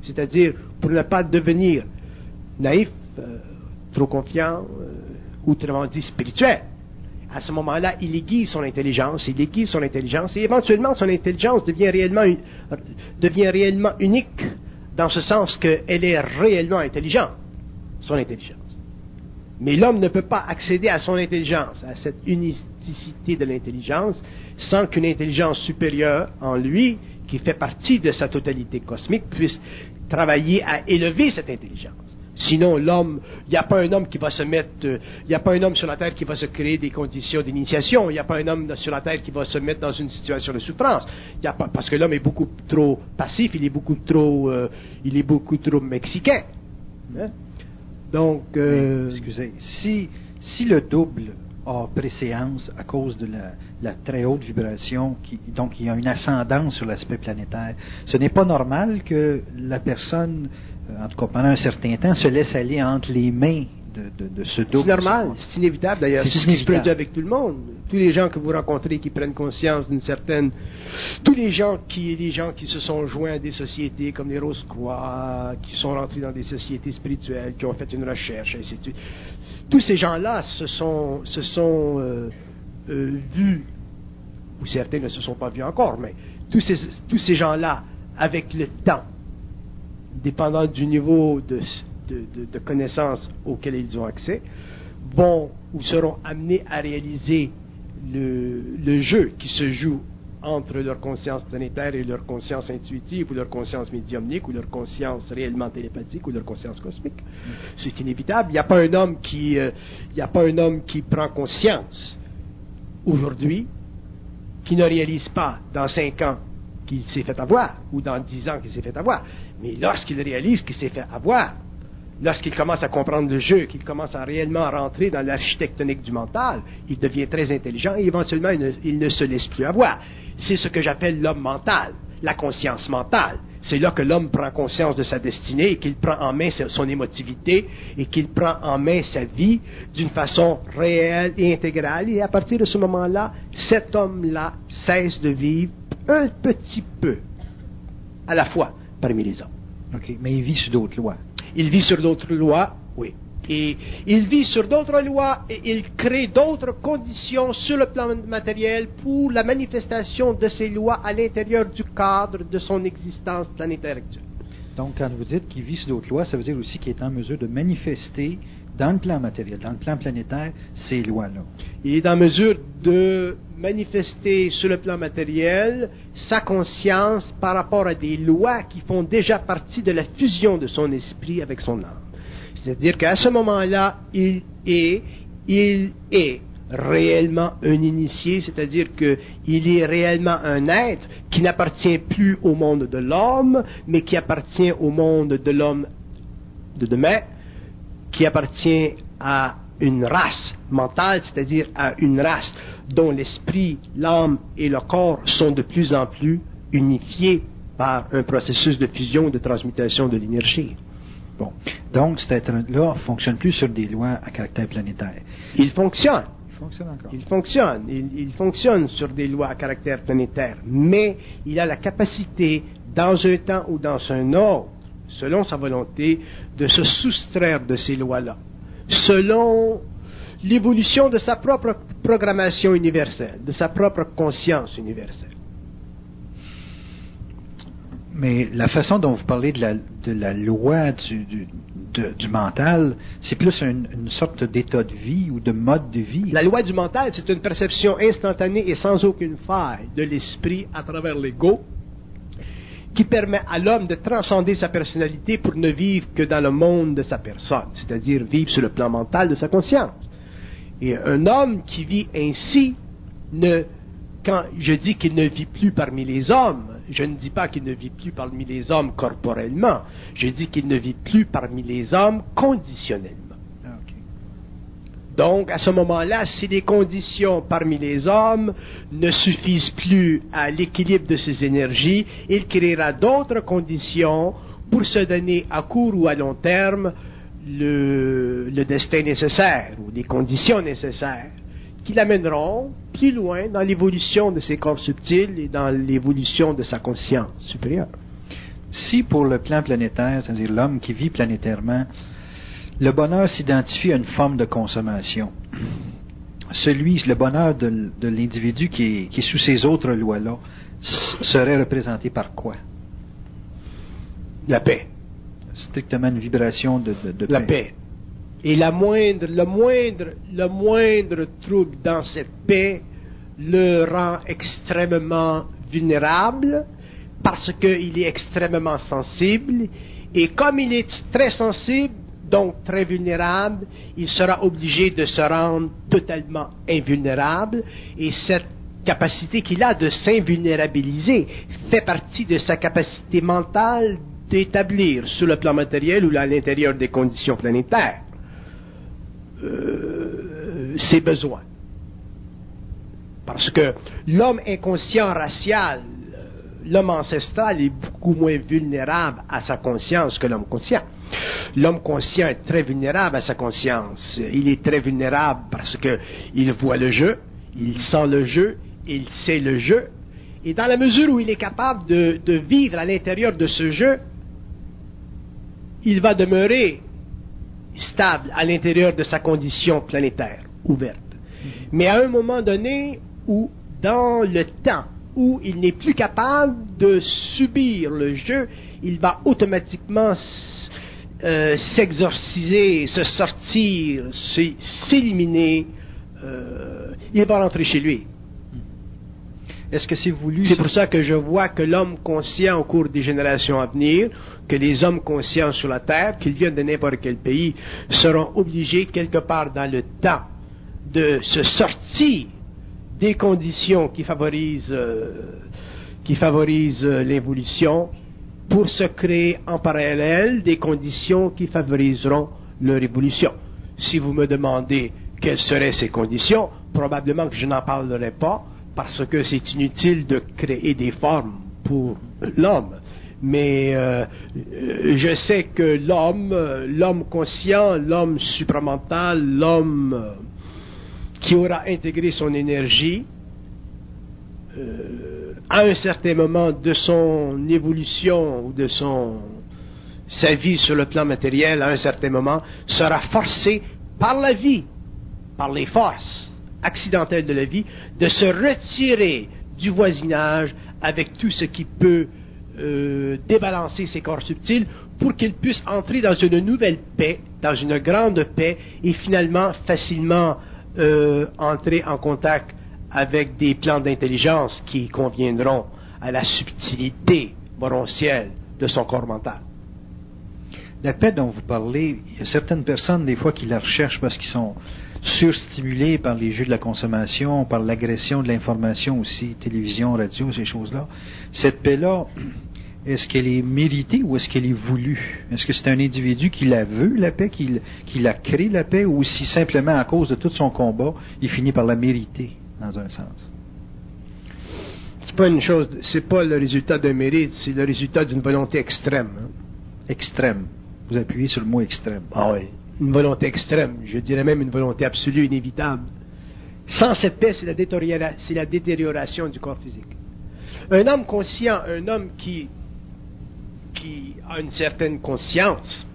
B: c'est-à-dire pour ne pas devenir naïf, trop confiant, autrement dit spirituel. À ce moment-là, il aiguise son intelligence, et éventuellement son intelligence devient réellement unique, dans ce sens qu'elle est réellement intelligente, son intelligence. Mais l'homme ne peut pas accéder à son intelligence, à cette unicité de l'intelligence, sans qu'une intelligence supérieure en lui, qui fait partie de sa totalité cosmique, puisse travailler à élever cette intelligence. Sinon, l'homme, il n'y a pas un homme qui va se mettre, il n'y a pas un homme sur la terre qui va se créer des conditions d'initiation, il n'y a pas un homme sur la terre qui va se mettre dans une situation de souffrance. Il y a pas, parce que l'homme est beaucoup trop passif, il est beaucoup trop mexicain. Hein? Donc,
A: excusez, si le double a préséance à cause de la très haute vibration, donc il y a une ascendance sur l'aspect planétaire, ce n'est pas normal que la personne, en tout cas pendant un certain temps, se laisse aller entre les mains de ce double.
B: C'est normal, c'est inévitable d'ailleurs. C'est ce qui se produit avec tout le monde. Tous les gens que vous rencontrez qui prennent conscience d'une certaine... Tous les gens qui se sont joints à des sociétés comme les Rose-Croix, qui sont rentrés dans des sociétés spirituelles, qui ont fait une recherche, ainsi de suite. Tous ces gens-là se sont vus, ou certains ne se sont pas vus encore, mais tous ces gens-là, avec le temps, dépendant du niveau de connaissances auxquelles ils ont accès, vont ou seront amenés à réaliser le jeu qui se joue entre leur conscience planétaire et leur conscience intuitive, ou leur conscience médiumnique, ou leur conscience réellement télépathique, ou leur conscience cosmique. C'est inévitable. Il n'y a pas un homme qui prend conscience aujourd'hui, qui ne réalise pas dans 5 ans qu'il s'est fait avoir, ou dans 10 ans qu'il s'est fait avoir. Mais lorsqu'il réalise qu'il s'est fait avoir, lorsqu'il commence à comprendre le jeu, qu'il commence à réellement rentrer dans l'architectonique du mental, il devient très intelligent et éventuellement il ne se laisse plus avoir. C'est ce que j'appelle l'homme mental, la conscience mentale. C'est là que l'homme prend conscience de sa destinée et qu'il prend en main son émotivité et qu'il prend en main sa vie d'une façon réelle et intégrale. Et à partir de ce moment-là, cet homme-là cesse de vivre un petit peu à la fois parmi les hommes.
A: OK, mais il vit sur d'autres lois.
B: Il vit sur d'autres lois, oui. Et il vit sur d'autres lois et il crée d'autres conditions sur le plan matériel pour la manifestation de ces lois à l'intérieur du cadre de son existence planétaire actuelle.
A: Donc, quand vous dites qu'il vit sur d'autres lois, ça veut dire aussi qu'il est en mesure de manifester dans le plan matériel, dans le plan planétaire, ces lois-là.
B: Il est en mesure de manifester sur le plan matériel sa conscience par rapport à des lois qui font déjà partie de la fusion de son esprit avec son âme. C'est-à-dire qu'à ce moment-là, il est réellement un initié, c'est-à-dire qu'il est réellement un être qui n'appartient plus au monde de l'homme, mais qui appartient au monde de l'homme de demain, qui appartient à une race mentale, c'est-à-dire à une race dont l'esprit, l'âme et le corps sont de plus en plus unifiés par un processus de fusion et de transmutation de l'énergie.
A: Bon. Donc, cet être-là ne fonctionne plus sur des lois à caractère planétaire.
B: Il fonctionne.
A: Il fonctionne encore.
B: Il fonctionne sur des lois à caractère planétaire, mais il a la capacité, dans un temps ou dans un autre, selon sa volonté, de se soustraire de ces lois-là, selon l'évolution de sa propre programmation universelle, de sa propre conscience universelle.
A: Mais la façon dont vous parlez de la loi du mental, c'est plus une sorte d'état de vie ou de mode de vie.
B: La loi du mental, c'est une perception instantanée et sans aucune faille de l'esprit à travers l'ego, qui permet à l'homme de transcender sa personnalité pour ne vivre que dans le monde de sa personne, c'est-à-dire vivre sur le plan mental de sa conscience. Et un homme qui vit ainsi, quand je dis qu'il ne vit plus parmi les hommes, je ne dis pas qu'il ne vit plus parmi les hommes corporellement, je dis qu'il ne vit plus parmi les hommes conditionnellement.
A: Okay.
B: Donc, à ce moment-là, si les conditions parmi les hommes ne suffisent plus à l'équilibre de ses énergies, il créera d'autres conditions pour se donner à court ou à long terme le destin nécessaire ou les conditions nécessaires qui l'amèneront plus loin dans l'évolution de ses corps subtils et dans l'évolution de sa conscience supérieure.
A: Si pour le plan planétaire, c'est-à-dire l'homme qui vit planétairement, Le bonheur s'identifie à une forme de consommation. Le bonheur de l'individu qui est sous ces autres lois-là serait représenté par quoi?
B: La paix.
A: Strictement une vibration de
B: la paix. Et le moindre trouble dans cette paix le rend extrêmement vulnérable parce qu'il est extrêmement sensible. Et comme il est très sensible, donc très vulnérable, il sera obligé de se rendre totalement invulnérable. Et cette capacité qu'il a de s'invulnérabiliser fait partie de sa capacité mentale d'établir sur le plan matériel ou à l'intérieur des conditions planétaires ses besoins. Parce que l'homme inconscient racial, l'homme ancestral est beaucoup moins vulnérable à sa conscience que l'homme conscient. L'homme conscient est très vulnérable à sa conscience. Il est très vulnérable parce qu'il voit le jeu, il sent le jeu, il sait le jeu. Et dans la mesure où il est capable de vivre à l'intérieur de ce jeu, il va demeurer stable à l'intérieur de sa condition planétaire ouverte. Mais à un moment donné, où dans le temps où il n'est plus capable de subir le jeu, il va automatiquement s'exorciser, se sortir, s'éliminer, il va rentrer chez lui.
A: Est-ce que c'est voulu?
B: C'est pour ça que je vois que l'homme conscient au cours des générations à venir, que les hommes conscients sur la Terre, qu'ils viennent de n'importe quel pays, seront obligés quelque part dans le temps de se sortir des conditions qui favorisent l'évolution pour se créer en parallèle des conditions qui favoriseront leur évolution. Si vous me demandez quelles seraient ces conditions, probablement que je n'en parlerai pas parce que c'est inutile de créer des formes pour l'homme. Mais je sais que l'homme conscient, l'homme supramental, l'homme qui aura intégré son énergie, à un certain moment de son évolution ou de sa vie sur le plan matériel, à un certain moment, sera forcé par la vie, par les forces accidentelles de la vie, de se retirer du voisinage avec tout ce qui peut débalancer ses corps subtils pour qu'il puisse entrer dans une nouvelle paix, dans une grande paix, et finalement facilement entrer en contact avec des plans d'intelligence qui conviendront à la subtilité morontielle de son corps mental.
A: La paix dont vous parlez, il y a certaines personnes des fois qui la recherchent parce qu'ils sont surstimulés par les jeux de la consommation, par l'agression de l'information aussi, télévision, radio, ces choses-là. Cette paix-là, est-ce qu'elle est méritée ou est-ce qu'elle est voulue? Est-ce que c'est un individu qui la veut, la paix, qui la crée, la paix, ou si simplement à cause de tout son combat, il finit par la mériter, dans un sens?
B: C'est pas le résultat d'un mérite, c'est le résultat d'une volonté extrême. Hein?
A: Extrême. Vous appuyez sur le mot extrême.
B: Ah oui. Une volonté extrême, je dirais même une volonté absolue, inévitable. Sans cette paix, c'est la détérioration du corps physique. Un homme conscient, un homme qui a une certaine conscience,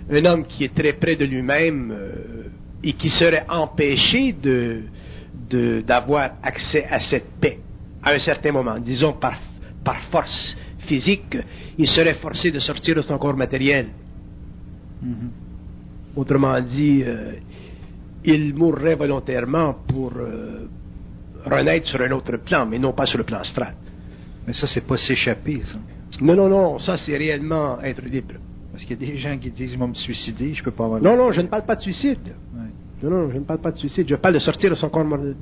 B: un homme qui est très près de lui-même et qui serait empêché d'avoir accès à cette paix à un certain moment, disons par force physique, il serait forcé de sortir de son corps matériel. Autrement dit, il mourrait volontairement pour renaître sur un autre plan, mais non pas sur le plan astral.
A: Mais ça, c'est pas s'échapper, ça.
B: Non, ça c'est réellement être libre.
A: Parce qu'il y a des gens qui disent, ils vont me suicider, je peux pas avoir...
B: Non, je ne parle pas de suicide.
A: Ouais.
B: Non, je ne parle pas de suicide. Je parle de sortir de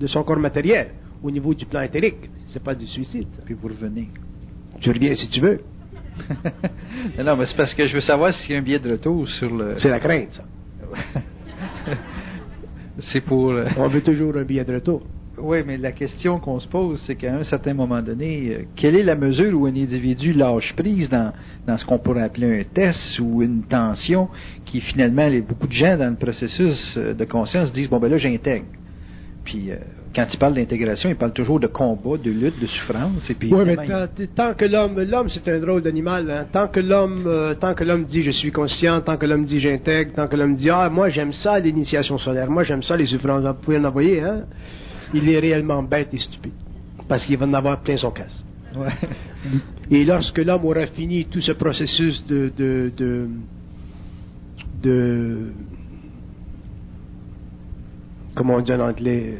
B: son corps matériel, au niveau du plan éthérique. C'est pas du suicide.
A: Puis vous revenez.
B: Tu reviens si tu veux.
A: Non, mais c'est parce que je veux savoir s'il y a un billet de retour sur le...
B: C'est la crainte, ça.
A: C'est pour...
B: On veut toujours un billet de retour.
A: Oui, mais la question qu'on se pose, c'est qu'à un certain moment donné, quelle est la mesure où un individu lâche prise dans ce qu'on pourrait appeler un test ou une tension qui finalement, beaucoup de gens dans le processus de conscience disent, bon ben là j'intègre. Puis quand il parle d'intégration, il parle toujours de combat, de lutte, de souffrance. Et puis,
B: oui, mais tant que l'homme c'est un drôle d'animal. Hein. Tant que l'homme dit je suis conscient, tant que l'homme dit j'intègre, tant que l'homme dit moi j'aime ça l'initiation solaire, moi j'aime ça les souffrances, vous pouvez en envoyer, hein. Il est réellement bête et stupide parce qu'il va en avoir plein son casse.
A: Ouais.
B: Et lorsque l'homme aura fini tout ce processus de comment on dit en anglais,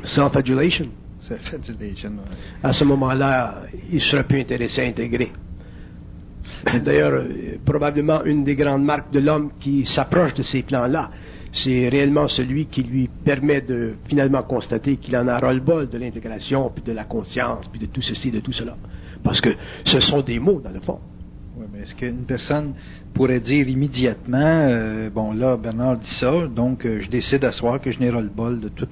B: self-adulation.
A: Self-adulation, ouais.
B: À ce moment-là, il sera plus intéressé à intégrer. D'ailleurs, probablement une des grandes marques de l'homme qui s'approche de ces plans-là, c'est réellement celui qui lui permet de finalement constater qu'il en a ras-le-bol de l'intégration, puis de la conscience, puis de tout ceci, de tout cela. Parce que ce sont des mots, dans le fond.
A: Oui, mais est-ce qu'une personne pourrait dire immédiatement, bon là, Bernard dit ça, donc je décide à soir que je n'ai ras-le-bol de tout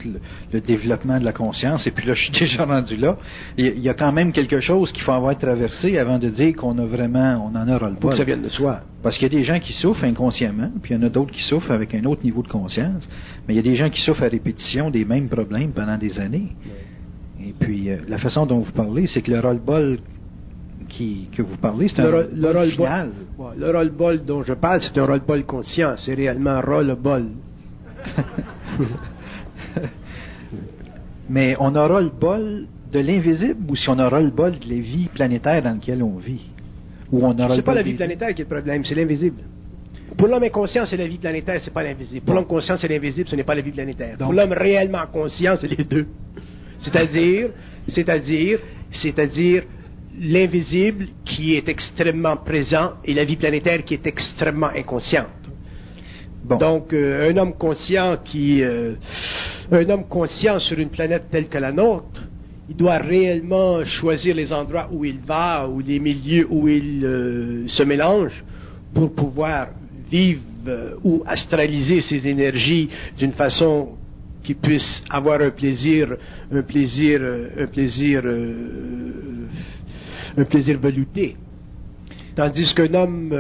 A: le développement de la conscience, et puis là, je suis déjà rendu là. Il y a quand même quelque chose qu'il faut avoir traversé avant de dire qu'on a vraiment, on en a ras-le-bol.
B: Faut que ça vienne de soi.
A: Parce qu'il y a des gens qui souffrent inconsciemment, puis il y en a d'autres qui souffrent avec un autre niveau de conscience, mais il y a des gens qui souffrent à répétition des mêmes problèmes pendant des années. Oui. Et puis, la façon dont vous parlez, c'est que le ras-le-bol que vous parlez, c'est un ras-le-bol final.
B: Le ras-le-bol dont je parle, c'est un ras-le-bol conscient. C'est réellement ras-le-bol.
A: Mais on a ras-le-bol de l'invisible ou si on a ras-le-bol de la vie planétaire dans laquelle on vit? Ou on a
B: c'est pas la vie planétaire qui est le problème, c'est l'invisible. Pour l'homme inconscient, c'est la vie planétaire, c'est pas l'invisible. Pour l'homme conscient, c'est l'invisible, ce n'est pas la vie planétaire. Donc, pour l'homme réellement conscient, c'est les deux. C'est-à-dire l'invisible qui est extrêmement présent et la vie planétaire qui est extrêmement inconsciente. Bon. Donc, un homme conscient sur une planète telle que la nôtre, il doit réellement choisir les endroits où il va, ou les milieux où il se mélange, pour pouvoir vivre ou astraliser ses énergies d'une façon qui puisse avoir un plaisir velouté. Tandis qu'un homme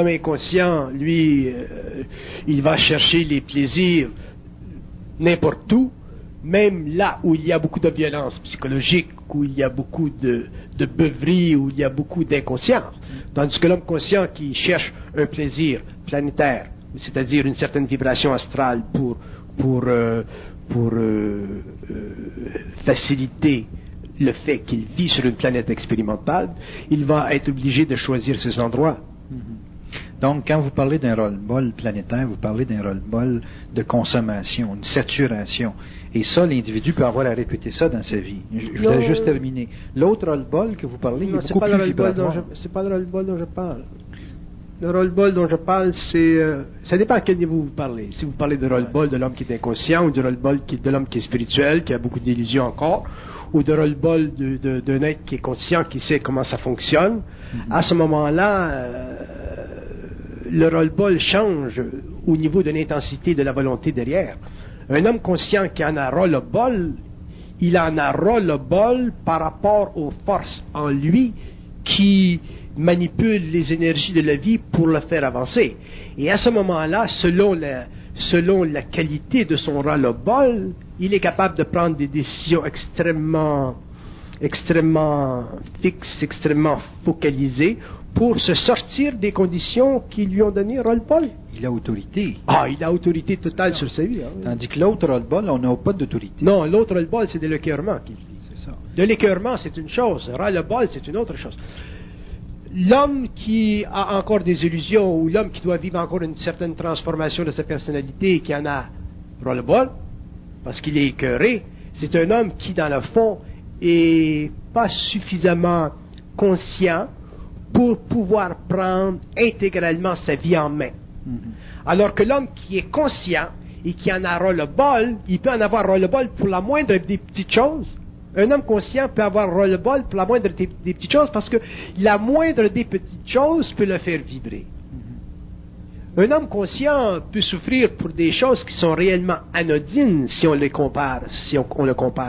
B: inconscient, lui, il va chercher les plaisirs n'importe où, même là où il y a beaucoup de violence psychologique, où il y a beaucoup de beuverie, où il y a beaucoup d'inconscience. Tandis que l'homme conscient qui cherche un plaisir planétaire, c'est-à-dire une certaine vibration astrale pour faciliter le fait qu'il vit sur une planète expérimentale, il va être obligé de choisir ses endroits.
A: Donc, quand vous parlez d'un ras-le-bol planétaire, vous parlez d'un ras-le-bol de consommation, une saturation. Et ça, l'individu peut avoir à répéter ça dans sa vie. Je voudrais juste terminer. L'autre ras-le-bol que vous parlez, il est beaucoup plus vibratoire.
B: C'est pas le ras-le-bol dont je parle. Le ras-le-bol dont je parle, c'est... ça dépend à quel niveau vous parlez. Si vous parlez de ras-le-bol de l'homme qui est inconscient, ou de ras-le-bol de l'homme qui est spirituel, qui a beaucoup d'illusions encore, ou de ras-le-bol d'un être qui est conscient, qui sait comment ça fonctionne, à ce moment-là, le ras-le-bol change au niveau de l'intensité de la volonté derrière. Un homme conscient qui en a ras-le-bol, il en a ras-le-bol par rapport aux forces en lui qui manipulent les énergies de la vie pour le faire avancer. Et à ce moment-là, selon la qualité de son ras-le-bol, il est capable de prendre des décisions extrêmement fixes, extrêmement focalisées, pour se sortir des conditions qui lui ont donné ras-le-bol.
A: Il a autorité.
B: Il a autorité totale sur sa vie. Hein, oui.
A: Tandis que l'autre ras-le-bol, on n'a pas d'autorité.
B: Non, l'autre ras-le-bol, c'est de l'écœurement qu'il vit.
A: C'est ça.
B: De l'écœurement, c'est une chose. Ras-le-bol, c'est une autre chose. L'homme qui a encore des illusions, ou l'homme qui doit vivre encore une certaine transformation de sa personnalité, qui en a ras-le-bol, parce qu'il est écœuré, c'est un homme qui, dans le fond, est pas suffisamment conscient pour pouvoir prendre intégralement sa vie en main. Alors que l'homme qui est conscient et qui en a ras-le-bol, il peut en avoir ras-le-bol pour la moindre des petites choses. Un homme conscient peut avoir ras-le-bol pour la moindre des petites choses, parce que la moindre des petites choses peut le faire vibrer. Un homme conscient peut souffrir pour des choses qui sont réellement anodines si on le compare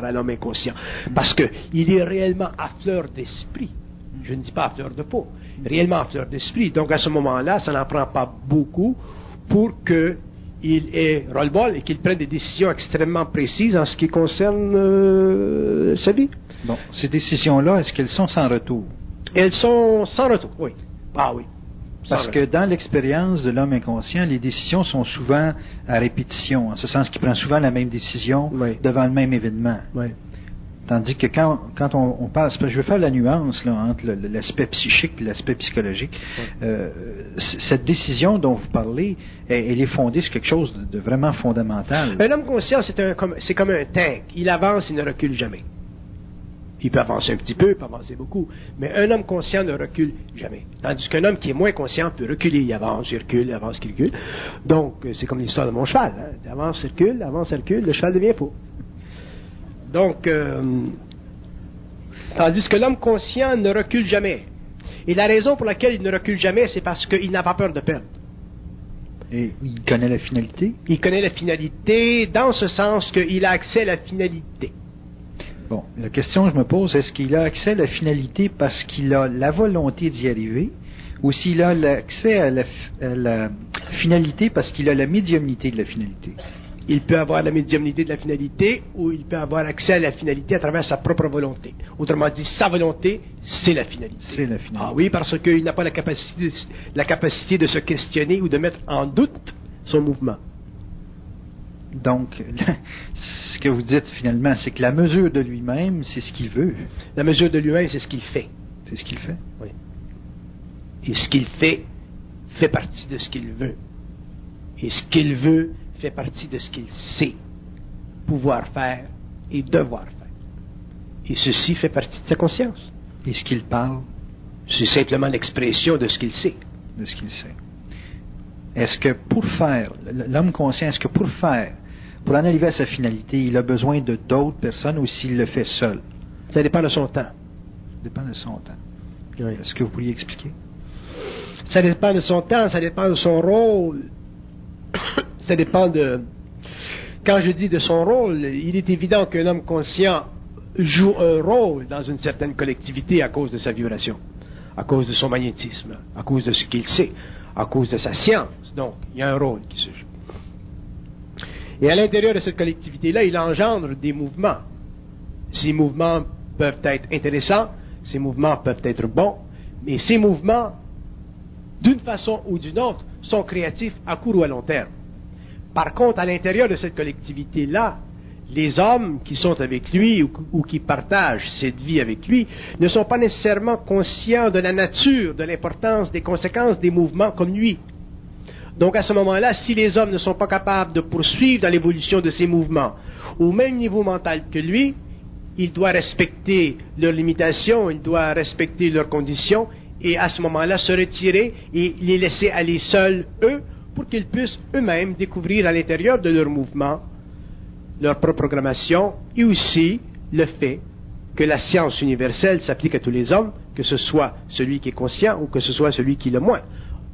B: à l'homme inconscient, parce qu'il est réellement à fleur d'esprit. Je ne dis pas à fleur de peau, réellement à fleur d'esprit. Donc à ce moment-là, ça n'en prend pas beaucoup pour qu'il il est roll-ball et qu'il prenne des décisions extrêmement précises en ce qui concerne sa vie.
A: Bon, ces décisions-là, est-ce qu'elles sont sans retour?
B: Elles sont sans retour, oui. Ah oui.
A: Parce que dans l'expérience de l'homme inconscient, les décisions sont souvent à répétition, en ce sens qu'il prend souvent la même décision devant le même événement.
B: Oui.
A: Tandis que quand on passe, je veux faire la nuance là, entre l'aspect psychique et l'aspect psychologique, cette décision dont vous parlez, elle est fondée sur quelque chose de vraiment fondamental.
B: Un homme conscient, c'est comme un tank. Il avance, il ne recule jamais. Il peut avancer un petit peu, il peut avancer beaucoup, mais un homme conscient ne recule jamais. Tandis qu'un homme qui est moins conscient peut reculer, il avance, il recule, il avance, il recule. Donc, c'est comme l'histoire de mon cheval. Hein. Il avance, il recule, le cheval devient fou. Donc, tandis que l'homme conscient ne recule jamais. Et la raison pour laquelle il ne recule jamais, c'est parce qu'il n'a pas peur de perdre.
A: Et il connaît la finalité?
B: Il connaît la finalité dans ce sens qu'il a accès à la finalité.
A: Bon, la question que je me pose, est-ce qu'il a accès à la finalité parce qu'il a la volonté d'y arriver, ou s'il a l'accès à la finalité parce qu'il a la médiumnité de la finalité?
B: Il peut avoir la médiumnité de la finalité, ou il peut avoir accès à la finalité à travers sa propre volonté. Autrement dit, sa volonté, c'est la finalité.
A: C'est la finalité.
B: Ah oui, parce qu'il n'a pas la capacité de se questionner ou de mettre en doute son mouvement.
A: Donc, ce que vous dites finalement, c'est que la mesure de lui-même, c'est ce qu'il veut.
B: La mesure de lui-même, c'est ce qu'il fait.
A: C'est ce qu'il fait.
B: Oui. Et ce qu'il fait partie de ce qu'il veut. Et ce qu'il veut fait partie de ce qu'il sait pouvoir faire et devoir faire. Et ceci fait partie de sa conscience.
A: Et ce qu'il parle?
B: C'est simplement l'expression de ce qu'il sait.
A: De ce qu'il sait. Est-ce que pour faire, l'homme conscient, est-ce que pour en arriver à sa finalité, il a besoin de d'autres personnes ou s'il le fait seul?
B: Ça dépend de son temps.
A: Ça dépend de son temps.
B: Oui.
A: Est-ce que vous pourriez expliquer?
B: Ça dépend de son temps, ça dépend de son rôle. Ça dépend de... Quand je dis de son rôle, il est évident qu'un homme conscient joue un rôle dans une certaine collectivité à cause de sa vibration, à cause de son magnétisme, à cause de ce qu'il sait, à cause de sa science. Donc, il y a un rôle qui se joue. Et à l'intérieur de cette collectivité-là, il engendre des mouvements. Ces mouvements peuvent être intéressants, ces mouvements peuvent être bons, mais ces mouvements, d'une façon ou d'une autre, sont créatifs à court ou à long terme. Par contre, à l'intérieur de cette collectivité-là, les hommes qui sont avec lui ou qui partagent cette vie avec lui ne sont pas nécessairement conscients de la nature, de l'importance, des conséquences des mouvements comme lui. Donc à ce moment-là, si les hommes ne sont pas capables de poursuivre dans l'évolution de ces mouvements au même niveau mental que lui, il doit respecter leurs limitations, il doit respecter leurs conditions et à ce moment-là se retirer et les laisser aller seuls, eux, pour qu'ils puissent eux-mêmes découvrir à l'intérieur de leur mouvement leur propre programmation et aussi le fait que la science universelle s'applique à tous les hommes, que ce soit celui qui est conscient ou que ce soit celui qui l'est moins.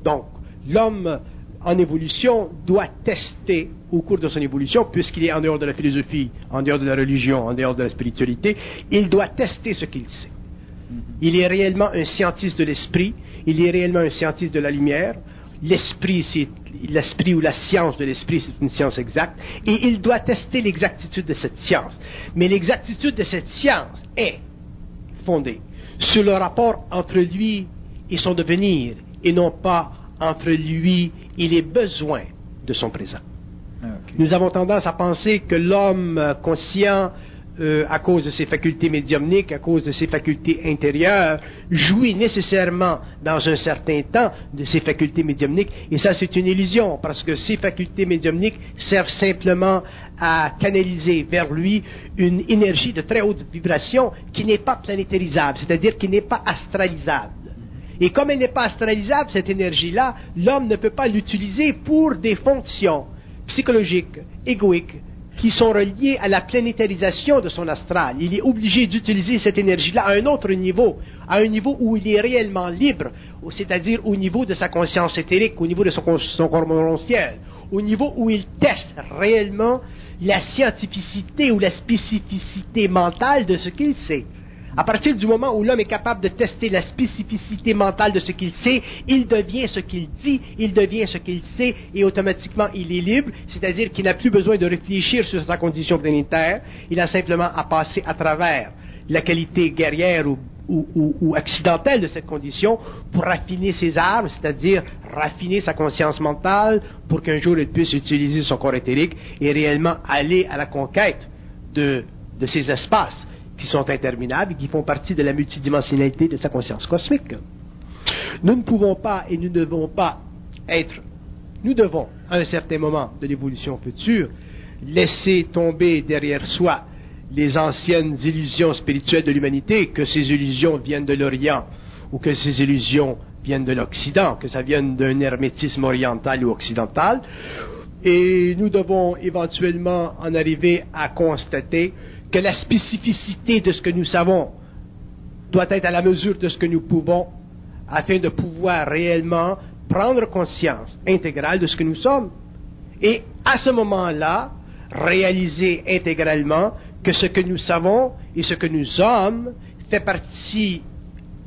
B: Donc, l'homme en évolution doit tester au cours de son évolution, puisqu'il est en dehors de la philosophie, en dehors de la religion, en dehors de la spiritualité, il doit tester ce qu'il sait. Il est réellement un scientiste de l'esprit, il est réellement un scientiste de la lumière. L'esprit, c'est l'esprit ou la science de l'esprit, c'est une science exacte, et il doit tester l'exactitude de cette science. Mais l'exactitude de cette science est fondée sur le rapport entre lui et son devenir, et non pas entre lui et les besoins de son présent. Okay. Nous avons tendance à penser que l'homme conscient, à cause de ses facultés médiumniques, à cause de ses facultés intérieures, jouit nécessairement dans un certain temps de ses facultés médiumniques, et ça c'est une illusion, parce que ces facultés médiumniques servent simplement à canaliser vers lui une énergie de très haute vibration qui n'est pas planétarisable, c'est-à-dire qui n'est pas astralisable. Et comme elle n'est pas astralisable, cette énergie-là, l'homme ne peut pas l'utiliser pour des fonctions psychologiques, égoïques, qui sont reliées à la planétarisation de son astral. Il est obligé d'utiliser cette énergie-là à un autre niveau, à un niveau où il est réellement libre, c'est-à-dire au niveau de sa conscience éthérique, au niveau de son corps morontiel, au niveau où il teste réellement la scientificité ou la spécificité mentale de ce qu'il sait.
C: À partir du moment où l'homme est capable de tester la spécificité mentale de ce qu'il sait, il devient ce qu'il dit, il devient ce qu'il sait, et automatiquement il est libre, c'est-à-dire qu'il n'a plus besoin de réfléchir sur sa condition planétaire, il a simplement à passer à travers la qualité guerrière ou accidentelle de cette condition pour raffiner ses armes, c'est-à-dire raffiner sa conscience mentale pour qu'un jour il puisse utiliser son corps éthérique et réellement aller à la conquête de ces espaces qui sont interminables et qui font partie de la multidimensionnalité de sa conscience cosmique. Nous ne pouvons pas et nous ne devons pas être, nous devons, à un certain moment de l'évolution future, laisser tomber derrière soi les anciennes illusions spirituelles de l'humanité, que ces illusions viennent de l'Orient ou que ces illusions viennent de l'Occident, que ça vienne d'un hermétisme oriental ou occidental, et nous devons éventuellement en arriver à constater que la spécificité de ce que nous savons doit être à la mesure de ce que nous pouvons, afin de pouvoir réellement prendre conscience intégrale de ce que nous sommes, et à ce moment-là, réaliser intégralement que ce que nous savons et ce que nous sommes fait partie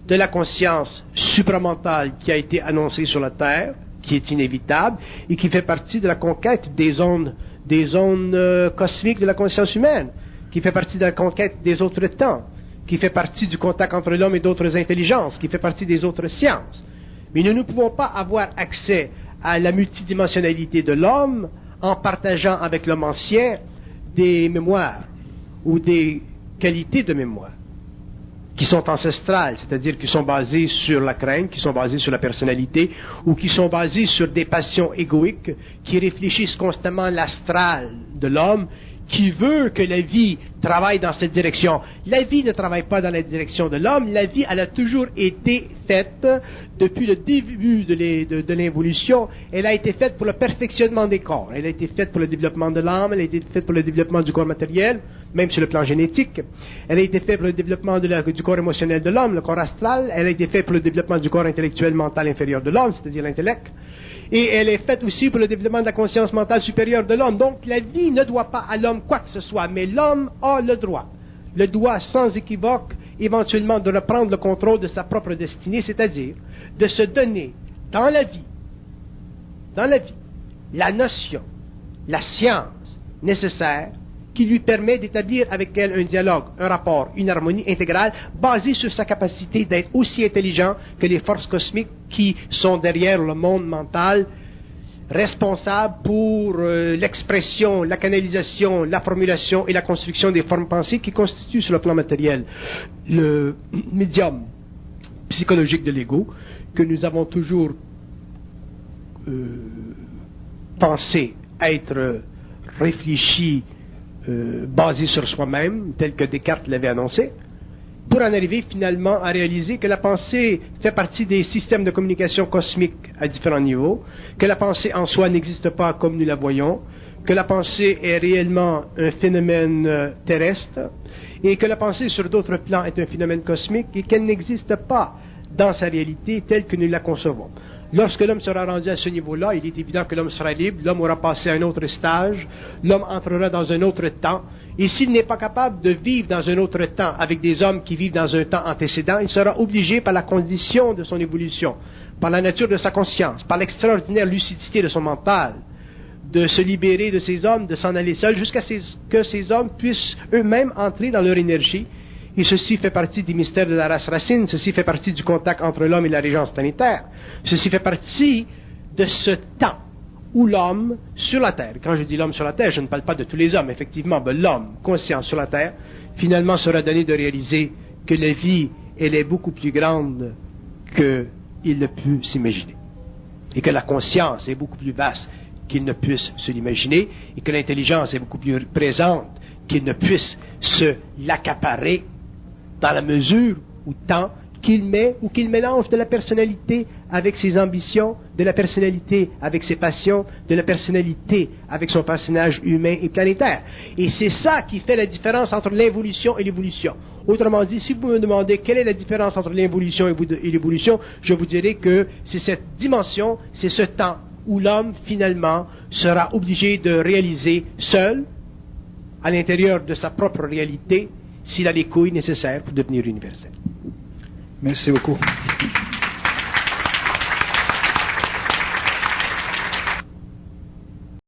C: de la conscience supramentale qui a été annoncée sur la Terre, qui est inévitable, et qui fait partie de la conquête des zones cosmiques de la conscience humaine, qui fait partie de la conquête des autres temps, qui fait partie du contact entre l'homme et d'autres intelligences, qui fait partie des autres sciences. Mais nous ne pouvons pas avoir accès à la multidimensionnalité de l'homme en partageant avec l'homme ancien des mémoires ou des qualités de mémoire qui sont ancestrales, c'est-à-dire qui sont basées sur la crainte, qui sont basées sur la personnalité, ou qui sont basées sur des passions égoïques qui réfléchissent constamment l'astral de l'homme, qui veut que la vie travaille dans cette direction. La vie ne travaille pas dans la direction de l'homme, la vie, elle a toujours été faite, depuis le début de l'évolution, elle a été faite pour le perfectionnement des corps, elle a été faite pour le développement de l'âme, elle a été faite pour le développement du corps matériel, même sur le plan génétique, elle a été faite pour le développement du corps émotionnel de l'homme, le corps astral, elle a été faite pour le développement du corps intellectuel mental inférieur de l'homme, c'est-à-dire l'intellect, et elle est faite aussi pour le développement de la conscience mentale supérieure de l'homme. Donc la vie ne doit pas à l'homme quoi que ce soit, mais l'homme a le droit sans équivoque, éventuellement de reprendre le contrôle de sa propre destinée, c'est-à-dire de se donner dans la vie, la notion, la science nécessaire qui lui permet d'établir avec elle un dialogue, un rapport, une harmonie intégrale basée sur sa capacité d'être aussi intelligent que les forces cosmiques qui sont derrière le monde mental, responsables pour l'expression, la canalisation, la formulation et la construction des formes pensées qui constituent sur le plan matériel le médium psychologique de l'ego que nous avons toujours pensé être réfléchi, basé sur soi-même, tel que Descartes l'avait annoncé, pour en arriver finalement à réaliser que la pensée fait partie des systèmes de communication cosmiques à différents niveaux, que la pensée en soi n'existe pas comme nous la voyons, que la pensée est réellement un phénomène terrestre, et que la pensée sur d'autres plans est un phénomène cosmique, et qu'elle n'existe pas dans sa réalité telle que nous la concevons. Lorsque l'homme sera rendu à ce niveau-là, il est évident que l'homme sera libre, l'homme aura passé à un autre stage, l'homme entrera dans un autre temps, et s'il n'est pas capable de vivre dans un autre temps avec des hommes qui vivent dans un temps antécédent, il sera obligé par la condition de son évolution, par la nature de sa conscience, par l'extraordinaire lucidité de son mental, de se libérer de ces hommes, de s'en aller seul, jusqu'à ce que ces hommes puissent eux-mêmes entrer dans leur énergie. Et ceci fait partie des mystères de la race racine, ceci fait partie du contact entre l'homme et la régence planétaire, ceci fait partie de ce temps où l'homme sur la Terre, quand je dis l'homme sur la Terre, je ne parle pas de tous les hommes, effectivement, mais l'homme conscient sur la Terre, finalement sera donné de réaliser que la vie, elle est beaucoup plus grande qu'il ne peut s'imaginer, et que la conscience est beaucoup plus vaste qu'il ne puisse se l'imaginer, et que l'intelligence est beaucoup plus présente qu'il ne puisse se l'accaparer, dans la mesure ou tant qu'il met ou qu'il mélange de la personnalité avec ses ambitions, de la personnalité avec ses passions, de la personnalité avec son personnage humain et planétaire. Et c'est ça qui fait la différence entre l'involution et l'évolution. Autrement dit, si vous me demandez quelle est la différence entre l'involution et l'évolution, je vous dirai que c'est cette dimension, c'est ce temps où l'homme finalement sera obligé de réaliser seul, à l'intérieur de sa propre réalité, s'il a les couilles nécessaires pour devenir universel.
D: Merci beaucoup.